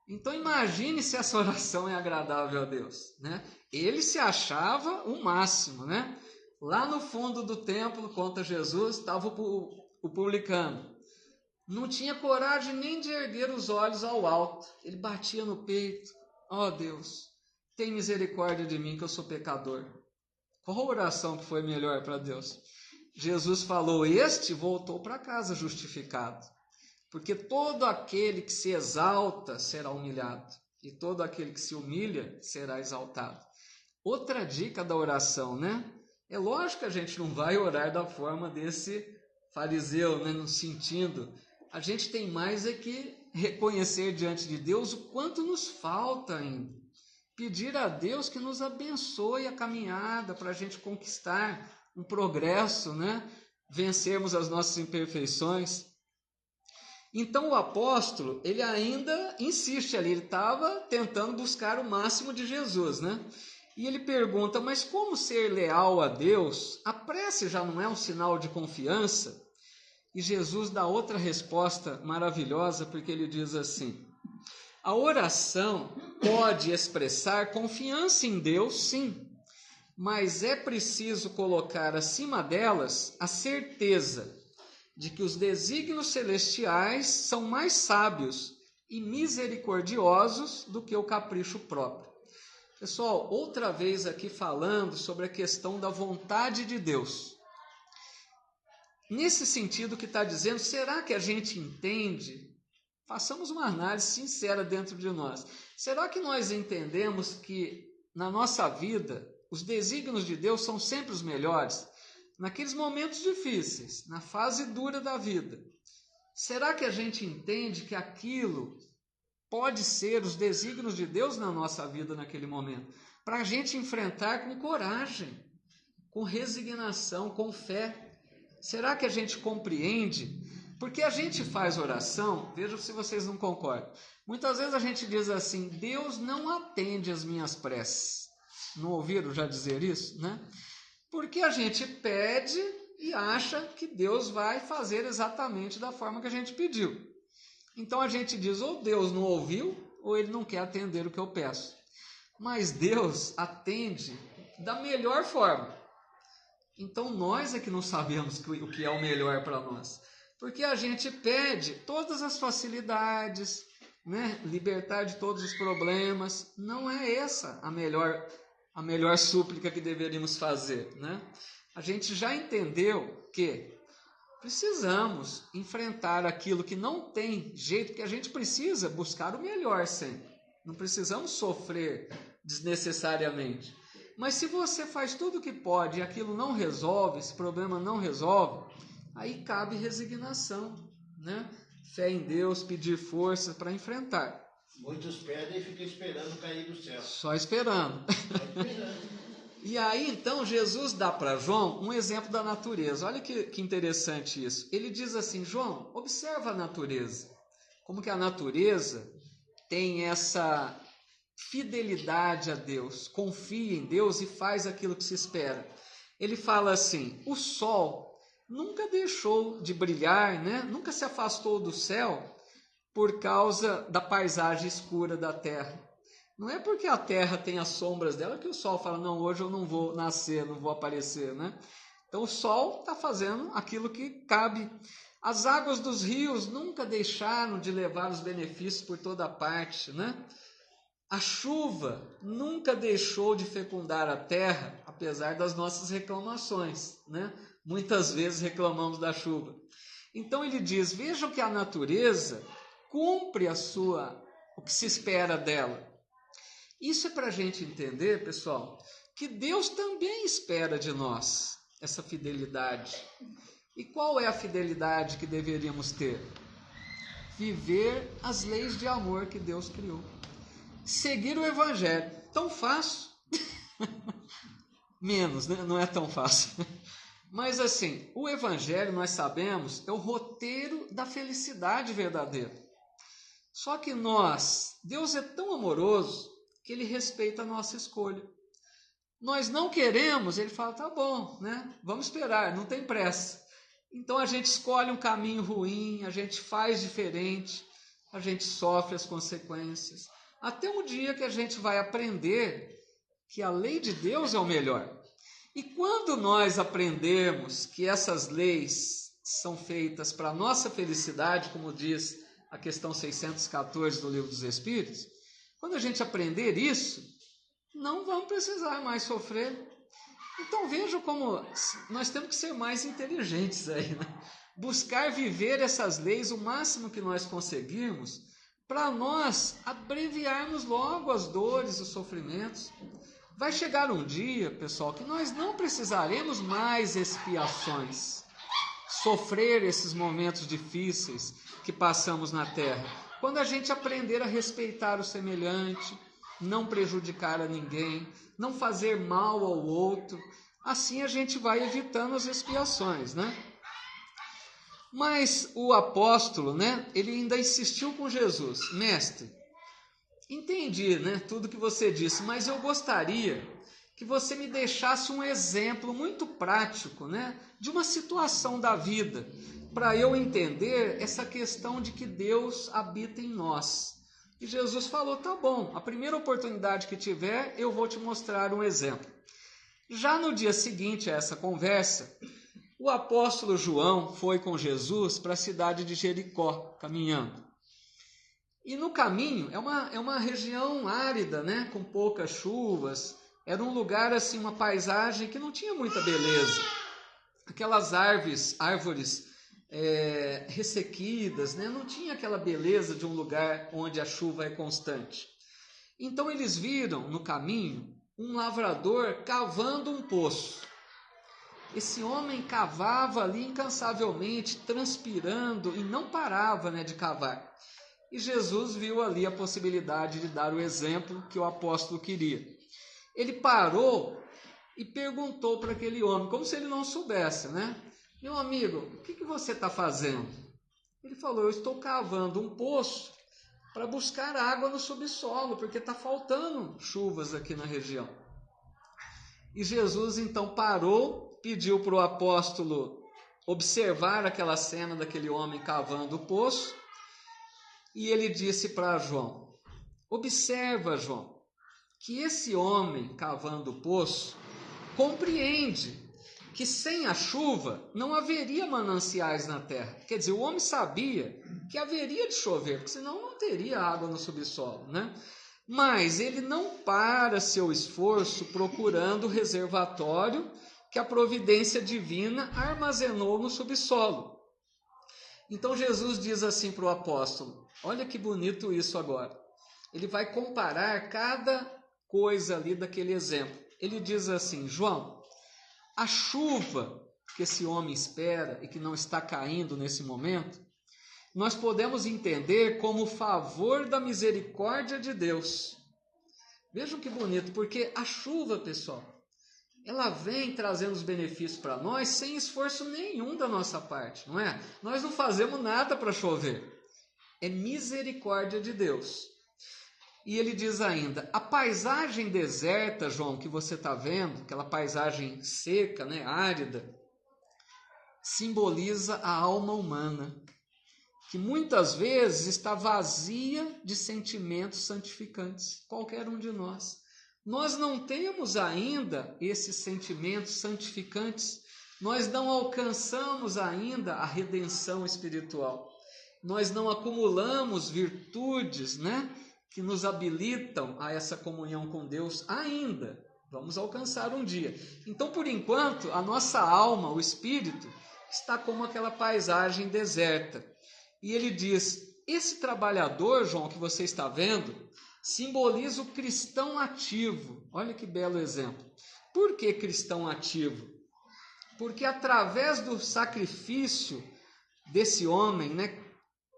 Então imagine se essa oração é agradável a Deus, né? Ele se achava o máximo, né? Lá no fundo do templo, conta Jesus, estava o publicano. Não tinha coragem nem de erguer os olhos ao alto. Ele batia no peito: ó Deus, tem misericórdia de mim que eu sou pecador. Qual a oração que foi melhor para Deus? Jesus falou: este voltou para casa justificado. Porque todo aquele que se exalta será humilhado, e todo aquele que se humilha será exaltado. Outra dica da oração, né? É lógico que a gente não vai orar da forma desse fariseu, né? No sentido, a gente tem mais é que reconhecer diante de Deus o quanto nos falta ainda. Pedir a Deus que nos abençoe a caminhada para a gente conquistar um progresso, né? Vencermos as nossas imperfeições. Então o apóstolo, ele ainda insiste ali, ele estava tentando buscar o máximo de Jesus, né? E ele pergunta: mas como ser leal a Deus? A prece já não é um sinal de confiança? E Jesus dá outra resposta maravilhosa, porque ele diz assim: a oração pode expressar confiança em Deus, sim, mas é preciso colocar acima delas a certeza de que os desígnios celestiais são mais sábios e misericordiosos do que o capricho próprio. Pessoal, outra vez aqui falando sobre a questão da vontade de Deus. Nesse sentido que está dizendo, será que a gente entende? Façamos uma análise sincera dentro de nós. Será que nós entendemos que na nossa vida os desígnios de Deus são sempre os melhores? Naqueles momentos difíceis, na fase dura da vida. Será que a gente entende que aquilo pode ser os desígnios de Deus na nossa vida naquele momento? Para a gente enfrentar com coragem, com resignação, com fé. Será que a gente compreende? Porque a gente faz oração, vejam se vocês não concordam. Muitas vezes a gente diz assim, Deus não atende as minhas preces. Não ouviram já dizer isso, né? Porque a gente pede e acha que Deus vai fazer exatamente da forma que a gente pediu. Então a gente diz, ou Deus não ouviu, ou Ele não quer atender o que eu peço. Mas Deus atende da melhor forma. Então nós é que não sabemos o que é o melhor para nós. Porque a gente pede todas as facilidades, né? Libertar de todos os problemas. Não é essa a melhor súplica que deveríamos fazer, né? A gente já entendeu que precisamos enfrentar aquilo que não tem jeito, que a gente precisa buscar o melhor sempre. Não precisamos sofrer desnecessariamente. Mas se você faz tudo o que pode e aquilo não resolve, esse problema não resolve, aí cabe resignação, né? Fé em Deus, pedir força para enfrentar. Muitos pedem e ficam esperando cair do céu. Só esperando. E aí, então, Jesus dá para João um exemplo da natureza. Olha que interessante isso. Ele diz assim, João, observa a natureza. Como que a natureza tem essa fidelidade a Deus, confia em Deus e faz aquilo que se espera. Ele fala assim, o sol nunca deixou de brilhar, né? Nunca se afastou do céu por causa da paisagem escura da terra. Não é porque a terra tem as sombras dela que o sol fala, não, hoje eu não vou nascer, não vou aparecer, né? Então o sol está fazendo aquilo que cabe. As águas dos rios nunca deixaram de levar os benefícios por toda parte, né? A chuva nunca deixou de fecundar a terra, apesar das nossas reclamações, né? Muitas vezes reclamamos da chuva. Então ele diz, vejam que a natureza cumpre o que se espera dela. Isso é para a gente entender, pessoal, que Deus também espera de nós essa fidelidade. E qual é a fidelidade que deveríamos ter? Viver as leis de amor que Deus criou. Seguir o Evangelho. Tão fácil. Menos, né? Não é tão fácil. Mas assim, o Evangelho, nós sabemos, é o roteiro da felicidade verdadeira. Só que Deus é tão amoroso que Ele respeita a nossa escolha. Nós não queremos, Ele fala, tá bom, né? Vamos esperar, não tem pressa. Então a gente escolhe um caminho ruim, a gente faz diferente, a gente sofre as consequências. Até um dia que a gente vai aprender que a lei de Deus é o melhor. E quando nós aprendemos que essas leis são feitas para a nossa felicidade, como diz a questão 614 do Livro dos Espíritos, quando a gente aprender isso, não vamos precisar mais sofrer. Então vejam como nós temos que ser mais inteligentes aí, né? Buscar viver essas leis o máximo que nós conseguirmos, para nós abreviarmos logo as dores, os sofrimentos. Vai chegar um dia, pessoal, que nós não precisaremos mais expiações, sofrer esses momentos difíceis que passamos na terra. Quando a gente aprender a respeitar o semelhante, não prejudicar a ninguém, não fazer mal ao outro, assim a gente vai evitando as expiações, né? Mas o apóstolo, né, ele ainda insistiu com Jesus, mestre, entendi, né, tudo que você disse, mas eu gostaria que você me deixasse um exemplo muito prático, né, de uma situação da vida, para eu entender essa questão de que Deus habita em nós. E Jesus falou, tá bom, a primeira oportunidade que tiver, eu vou te mostrar um exemplo. Já no dia seguinte a essa conversa, o apóstolo João foi com Jesus para a cidade de Jericó, caminhando. E no caminho, é uma região árida, né? Com poucas chuvas. Era um lugar, assim, uma paisagem que não tinha muita beleza. Aquelas árvores ressequidas, né? Não tinha aquela beleza de um lugar onde a chuva é constante. Então eles viram no caminho um lavrador cavando um poço. Esse homem cavava ali incansavelmente, transpirando, e não parava, né, de cavar. E Jesus viu ali a possibilidade de dar o exemplo que o apóstolo queria. Ele parou e perguntou para aquele homem, como se ele não soubesse, né? Meu amigo, o que você está fazendo? Ele falou, eu estou cavando um poço para buscar água no subsolo, porque está faltando chuvas aqui na região. E Jesus então parou, pediu para o apóstolo observar aquela cena daquele homem cavando o poço, e ele disse para João, observa, João, que esse homem cavando o poço compreende que sem a chuva não haveria mananciais na terra. Quer dizer, o homem sabia que haveria de chover, porque senão não teria água no subsolo, né? Mas ele não para seu esforço procurando o reservatório que a providência divina armazenou no subsolo. Então Jesus diz assim para o apóstolo, olha que bonito isso agora. Ele vai comparar cada coisa ali daquele exemplo. Ele diz assim, João, a chuva que esse homem espera e que não está caindo nesse momento, nós podemos entender como favor da misericórdia de Deus. Vejam que bonito, porque a chuva, pessoal, ela vem trazendo os benefícios para nós sem esforço nenhum da nossa parte, não é? Nós não fazemos nada para chover. É misericórdia de Deus. E ele diz ainda, a paisagem deserta, João, que você está vendo, aquela paisagem seca, né, árida, simboliza a alma humana, que muitas vezes está vazia de sentimentos santificantes, qualquer um de nós. Nós não temos ainda esses sentimentos santificantes, nós não alcançamos ainda a redenção espiritual, nós não acumulamos virtudes, né, que nos habilitam a essa comunhão com Deus ainda. Vamos alcançar um dia. Então, por enquanto, a nossa alma, o espírito, está como aquela paisagem deserta. E ele diz, esse trabalhador, João, que você está vendo, simboliza o cristão ativo. Olha que belo exemplo. Por que cristão ativo? Porque através do sacrifício desse homem, né,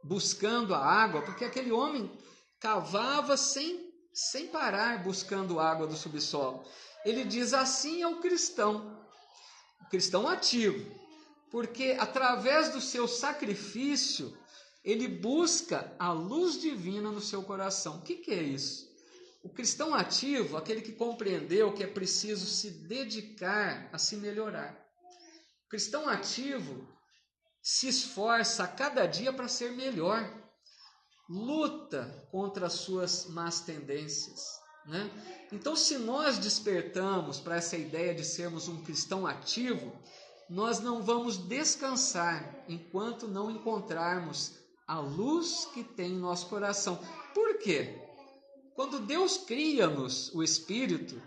buscando a água, porque aquele homem cavava sem parar buscando água do subsolo. Ele diz, assim é o cristão ativo, porque através do seu sacrifício, ele busca a luz divina no seu coração. O que é isso? O cristão ativo, aquele que compreendeu que é preciso se dedicar a se melhorar. O cristão ativo se esforça a cada dia para ser melhor, luta contra as suas más tendências, né? Então, se nós despertamos para essa ideia de sermos um cristão ativo, nós não vamos descansar enquanto não encontrarmos a luz que tem em nosso coração. Por quê? Quando Deus cria-nos o Espírito,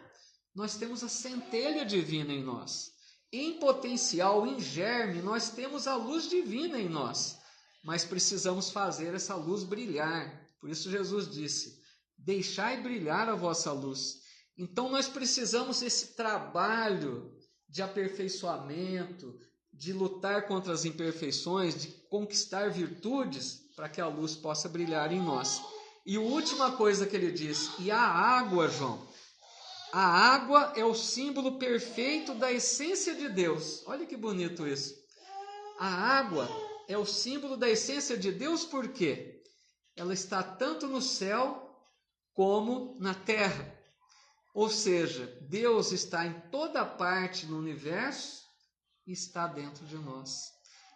nós temos a centelha divina em nós. Em potencial, em germe, nós temos a luz divina em nós. Mas precisamos fazer essa luz brilhar. Por isso Jesus disse, deixai brilhar a vossa luz. Então nós precisamos desse trabalho de aperfeiçoamento, de lutar contra as imperfeições, de conquistar virtudes para que a luz possa brilhar em nós. E a última coisa que ele diz, e a água, João, a água é o símbolo perfeito da essência de Deus. Olha que bonito isso. A água é o símbolo da essência de Deus, por quê? Ela está tanto no céu como na terra. Ou seja, Deus está em toda parte no universo e está dentro de nós.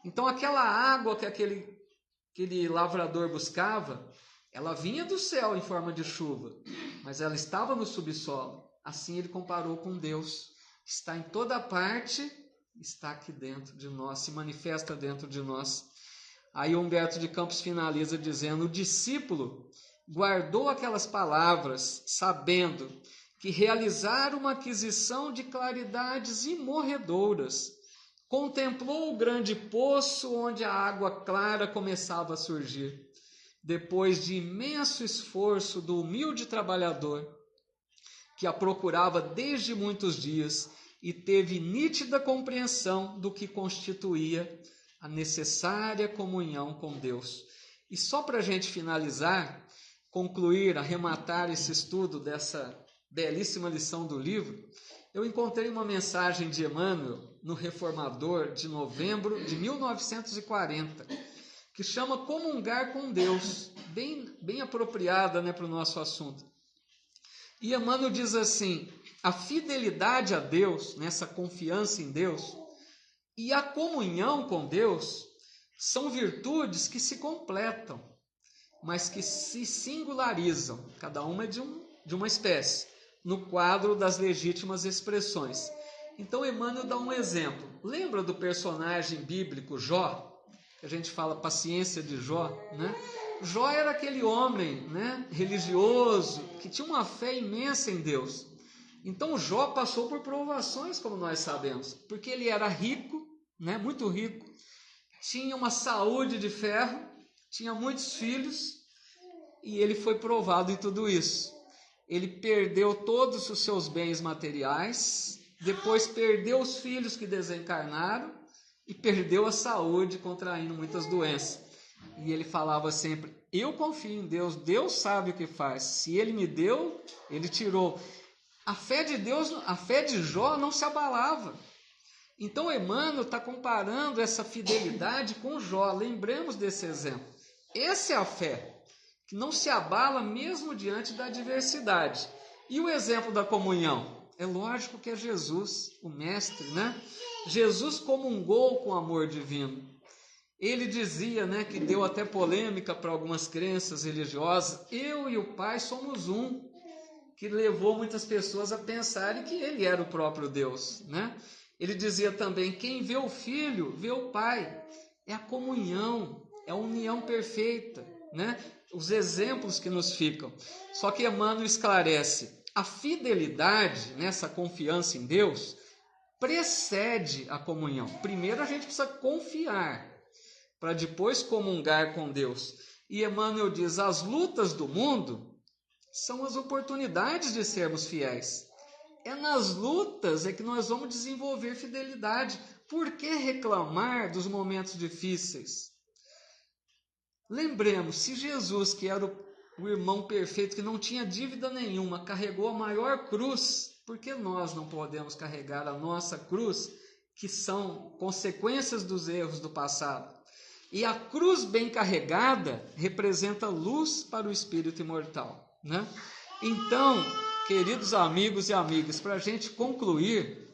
Então aquela água que aquele lavrador buscava, ela vinha do céu em forma de chuva, mas ela estava no subsolo. Assim ele comparou com Deus. Está em toda parte, está aqui dentro de nós, se manifesta dentro de nós. Aí Humberto de Campos finaliza dizendo: o discípulo guardou aquelas palavras, sabendo que realizar uma aquisição de claridades imorredoras, contemplou o grande poço onde a água clara começava a surgir. Depois de imenso esforço do humilde trabalhador, que a procurava desde muitos dias e teve nítida compreensão do que constituía a necessária comunhão com Deus. E só para a gente finalizar, concluir, arrematar esse estudo dessa belíssima lição do livro, eu encontrei uma mensagem de Emmanuel no Reformador de novembro de 1940, que chama Comungar com Deus, bem apropriada, né, para o nosso assunto. E Emmanuel diz assim: a fidelidade a Deus, nessa confiança em Deus, e a comunhão com Deus são virtudes que se completam, mas que se singularizam, cada uma é de uma espécie, no quadro das legítimas expressões. Então Emmanuel dá um exemplo. Lembra do personagem bíblico Jó? Que a gente fala paciência de Jó, né? Jó era aquele homem, né, religioso, que tinha uma fé imensa em Deus. Então Jó passou por provações, como nós sabemos, porque ele era rico, né, muito rico, tinha uma saúde de ferro, tinha muitos filhos, e ele foi provado em tudo isso. Ele perdeu todos os seus bens materiais, depois perdeu os filhos que desencarnaram e perdeu a saúde, contraindo muitas doenças. E ele falava sempre: eu confio em Deus, Deus sabe o que faz. Se Ele me deu, Ele tirou. A fé de Deus, a fé de Jó não se abalava. Então Emmanuel está comparando essa fidelidade com Jó. Lembremos desse exemplo. Essa é a fé, que não se abala mesmo diante da adversidade. E o exemplo da comunhão? É lógico que é Jesus, o Mestre, né? Jesus comungou com o amor divino. Ele dizia, né, que deu até polêmica para algumas crenças religiosas: eu e o Pai somos um, que levou muitas pessoas a pensarem que ele era o próprio Deus, né? Ele dizia também: quem vê o Filho, vê o Pai. É a comunhão, é a união perfeita, né? Os exemplos que nos ficam. Só que Emmanuel esclarece: a fidelidade, nessa confiança em Deus, precede a comunhão. Primeiro a gente precisa confiar, para depois comungar com Deus. E Emmanuel diz: as lutas do mundo são as oportunidades de sermos fiéis. É nas lutas é que nós vamos desenvolver fidelidade. Por que reclamar dos momentos difíceis? Lembremos, se Jesus, que era o irmão perfeito, que não tinha dívida nenhuma, carregou a maior cruz, por que nós não podemos carregar a nossa cruz, que são consequências dos erros do passado? E a cruz bem carregada representa luz para o espírito imortal, né? Então, queridos amigos e amigas, para a gente concluir,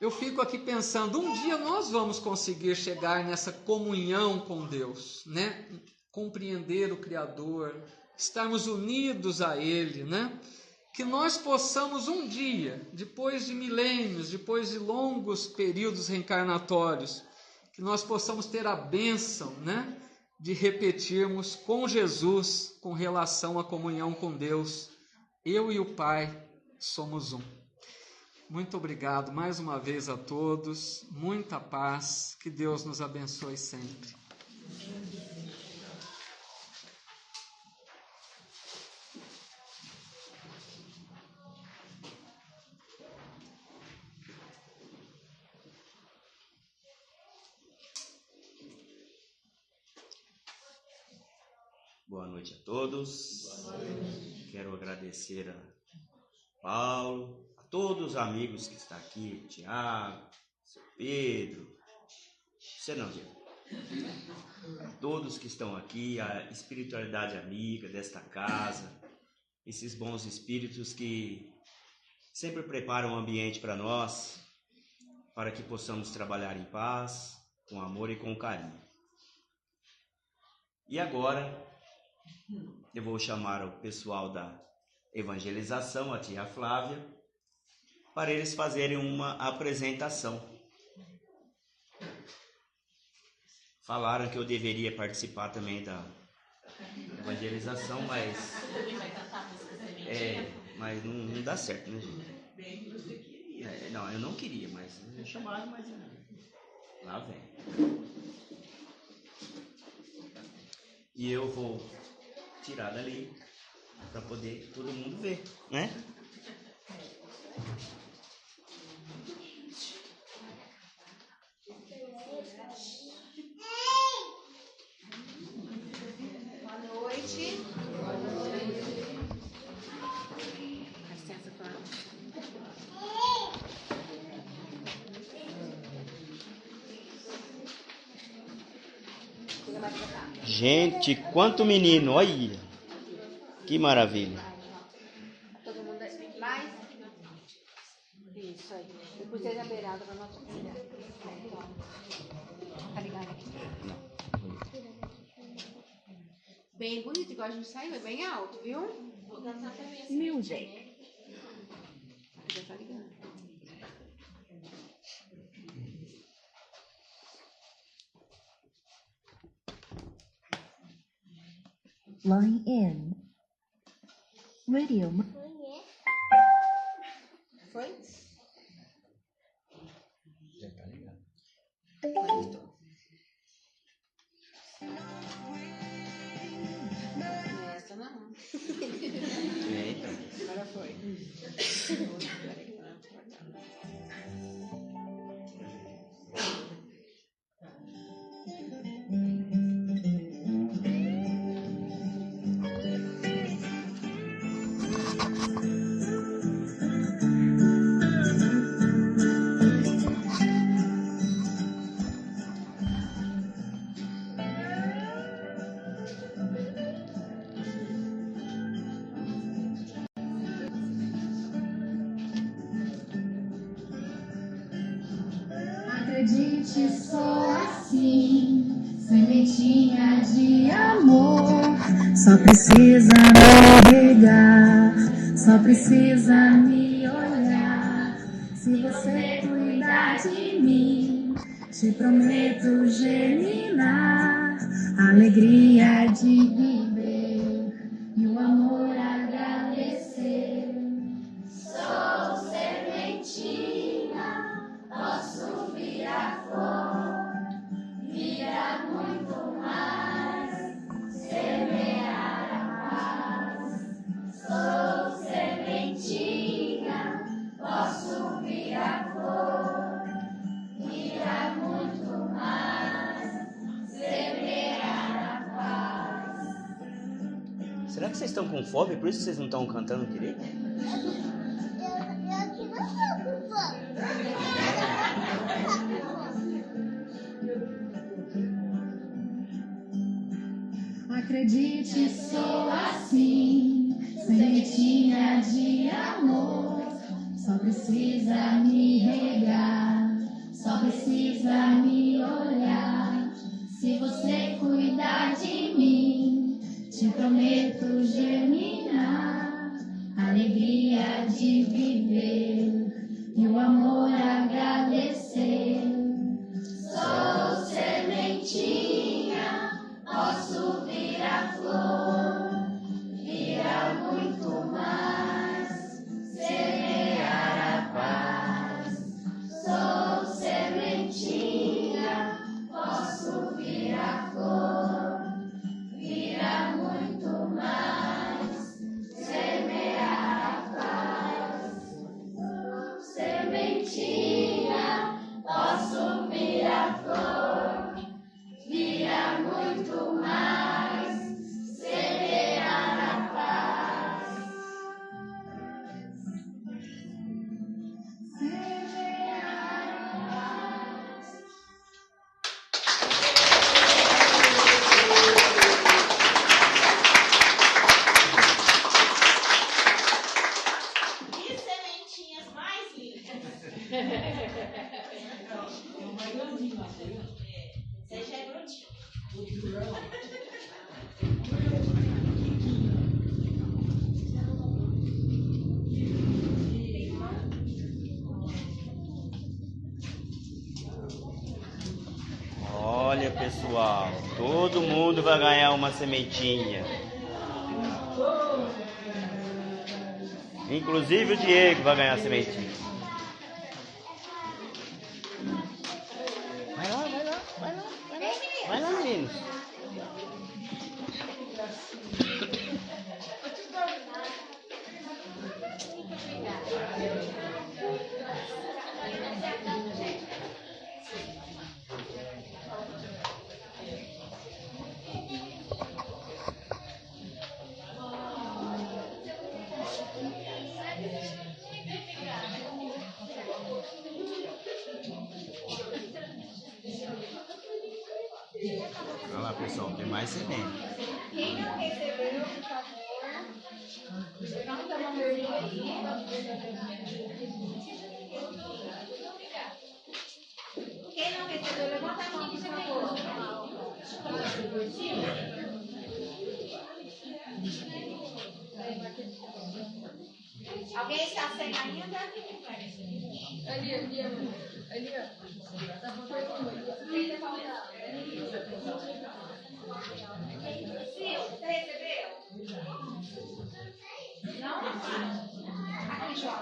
eu fico aqui pensando: um dia nós vamos conseguir chegar nessa comunhão com Deus, né? Compreender o Criador, estarmos unidos a Ele, né? Que nós possamos um dia, depois de milênios, depois de longos períodos reencarnatórios, que nós possamos ter a bênção, né, de repetirmos com Jesus, com relação à comunhão com Deus: eu e o Pai somos um. Muito obrigado mais uma vez a todos, muita paz, que Deus nos abençoe sempre. Boa noite a todos. Boa noite. Quero agradecer a Paulo, a todos os amigos que estão aqui, o Tiago, o seu Pedro, você não, Diego, a todos que estão aqui, a espiritualidade amiga desta casa, esses bons espíritos que sempre preparam o ambiente para nós, para que possamos trabalhar em paz, com amor e com carinho. E agora eu vou chamar o pessoal da evangelização, a tia Flávia, para eles fazerem uma apresentação. falaram que eu deveria participar também da evangelização, mas mas não dá certo, né, gente? Não, eu não queria, mas me chamaram, mas lá vem. E eu vou tirar dali para poder todo mundo ver, né? Boa noite. Licença, Cláudia. Gente, quanto menino, olha! Que maravilha! Todo mundo mais? Isso aí. Depois vocês a beirada para nós tirar. Tá ligado aqui? Não. Bem bonito, igual a gente saiu, é bem alto, viu? Vou dançar também assim. Meu Zé. Já tá ligado. Line in. Radio. Foi? Já tá ligado. Conectou. Essa não. Então. Agora foi. Acredite, sou assim, sementinha de amor. Só precisa me regar, só precisa me olhar. Se você cuidar de mim, te prometo germinar, alegria de viver e o amor agradecer. Sou sementinha, posso virar flor, virar muito mais, semear a paz. Sou sementinha, posso virar flor, virar muito mais, semear a paz. Será que vocês estão com fome? Por isso que vocês não estão cantando direito? Acredite, sou assim, sementinha de amor. Só precisa me regar, só precisa me olhar. Se você cuidar de mim, te prometo germinar, alegria de viver e o amor agradecer. Sou sementinha, posso virar flor, virar muito mais, semear a paz. Sou sementinha, posso virar flor, Todo mundo vai ganhar uma sementinha. Inclusive o Diego vai ganhar a sementinha. Vai lá, vai lá, vai lá, vai lá. Vai lá, meninos. Olha lá, pessoal, tem mais semente. Quem não recebeu, por favor, levanta a mãozinha aí. Quem não recebeu, levanta a mão, por favor. Alguém está sem ainda? Ali, ó. Tá faltando uma. Quem tá faltando? Sil, você recebeu? Não? Aqui, João.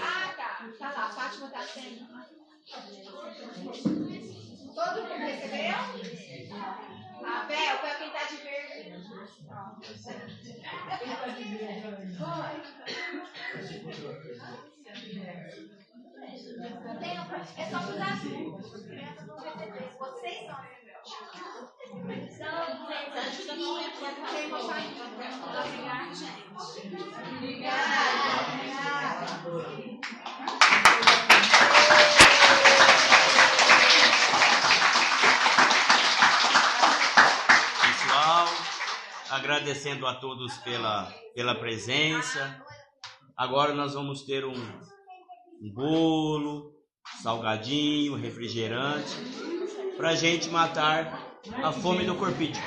Ah, tá. Tá lá. A Fátima tá sem. Todo mundo recebeu? A Bel, quem tá de verde. É só para os adultos. As crianças vão receber. Vocês são as Obrigada, gente. Obrigada. Pessoal, agradecendo a todos pela presença. Agora nós vamos ter um bolo, salgadinho, refrigerante, pra gente matar a fome do corpítico,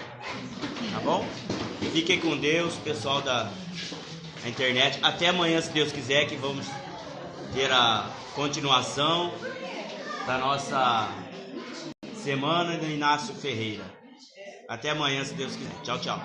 tá bom? Fiquem com Deus, pessoal da internet. Até amanhã, se Deus quiser, que vamos ter a continuação da nossa semana do Inácio Ferreira. Até amanhã, se Deus quiser. Tchau, tchau.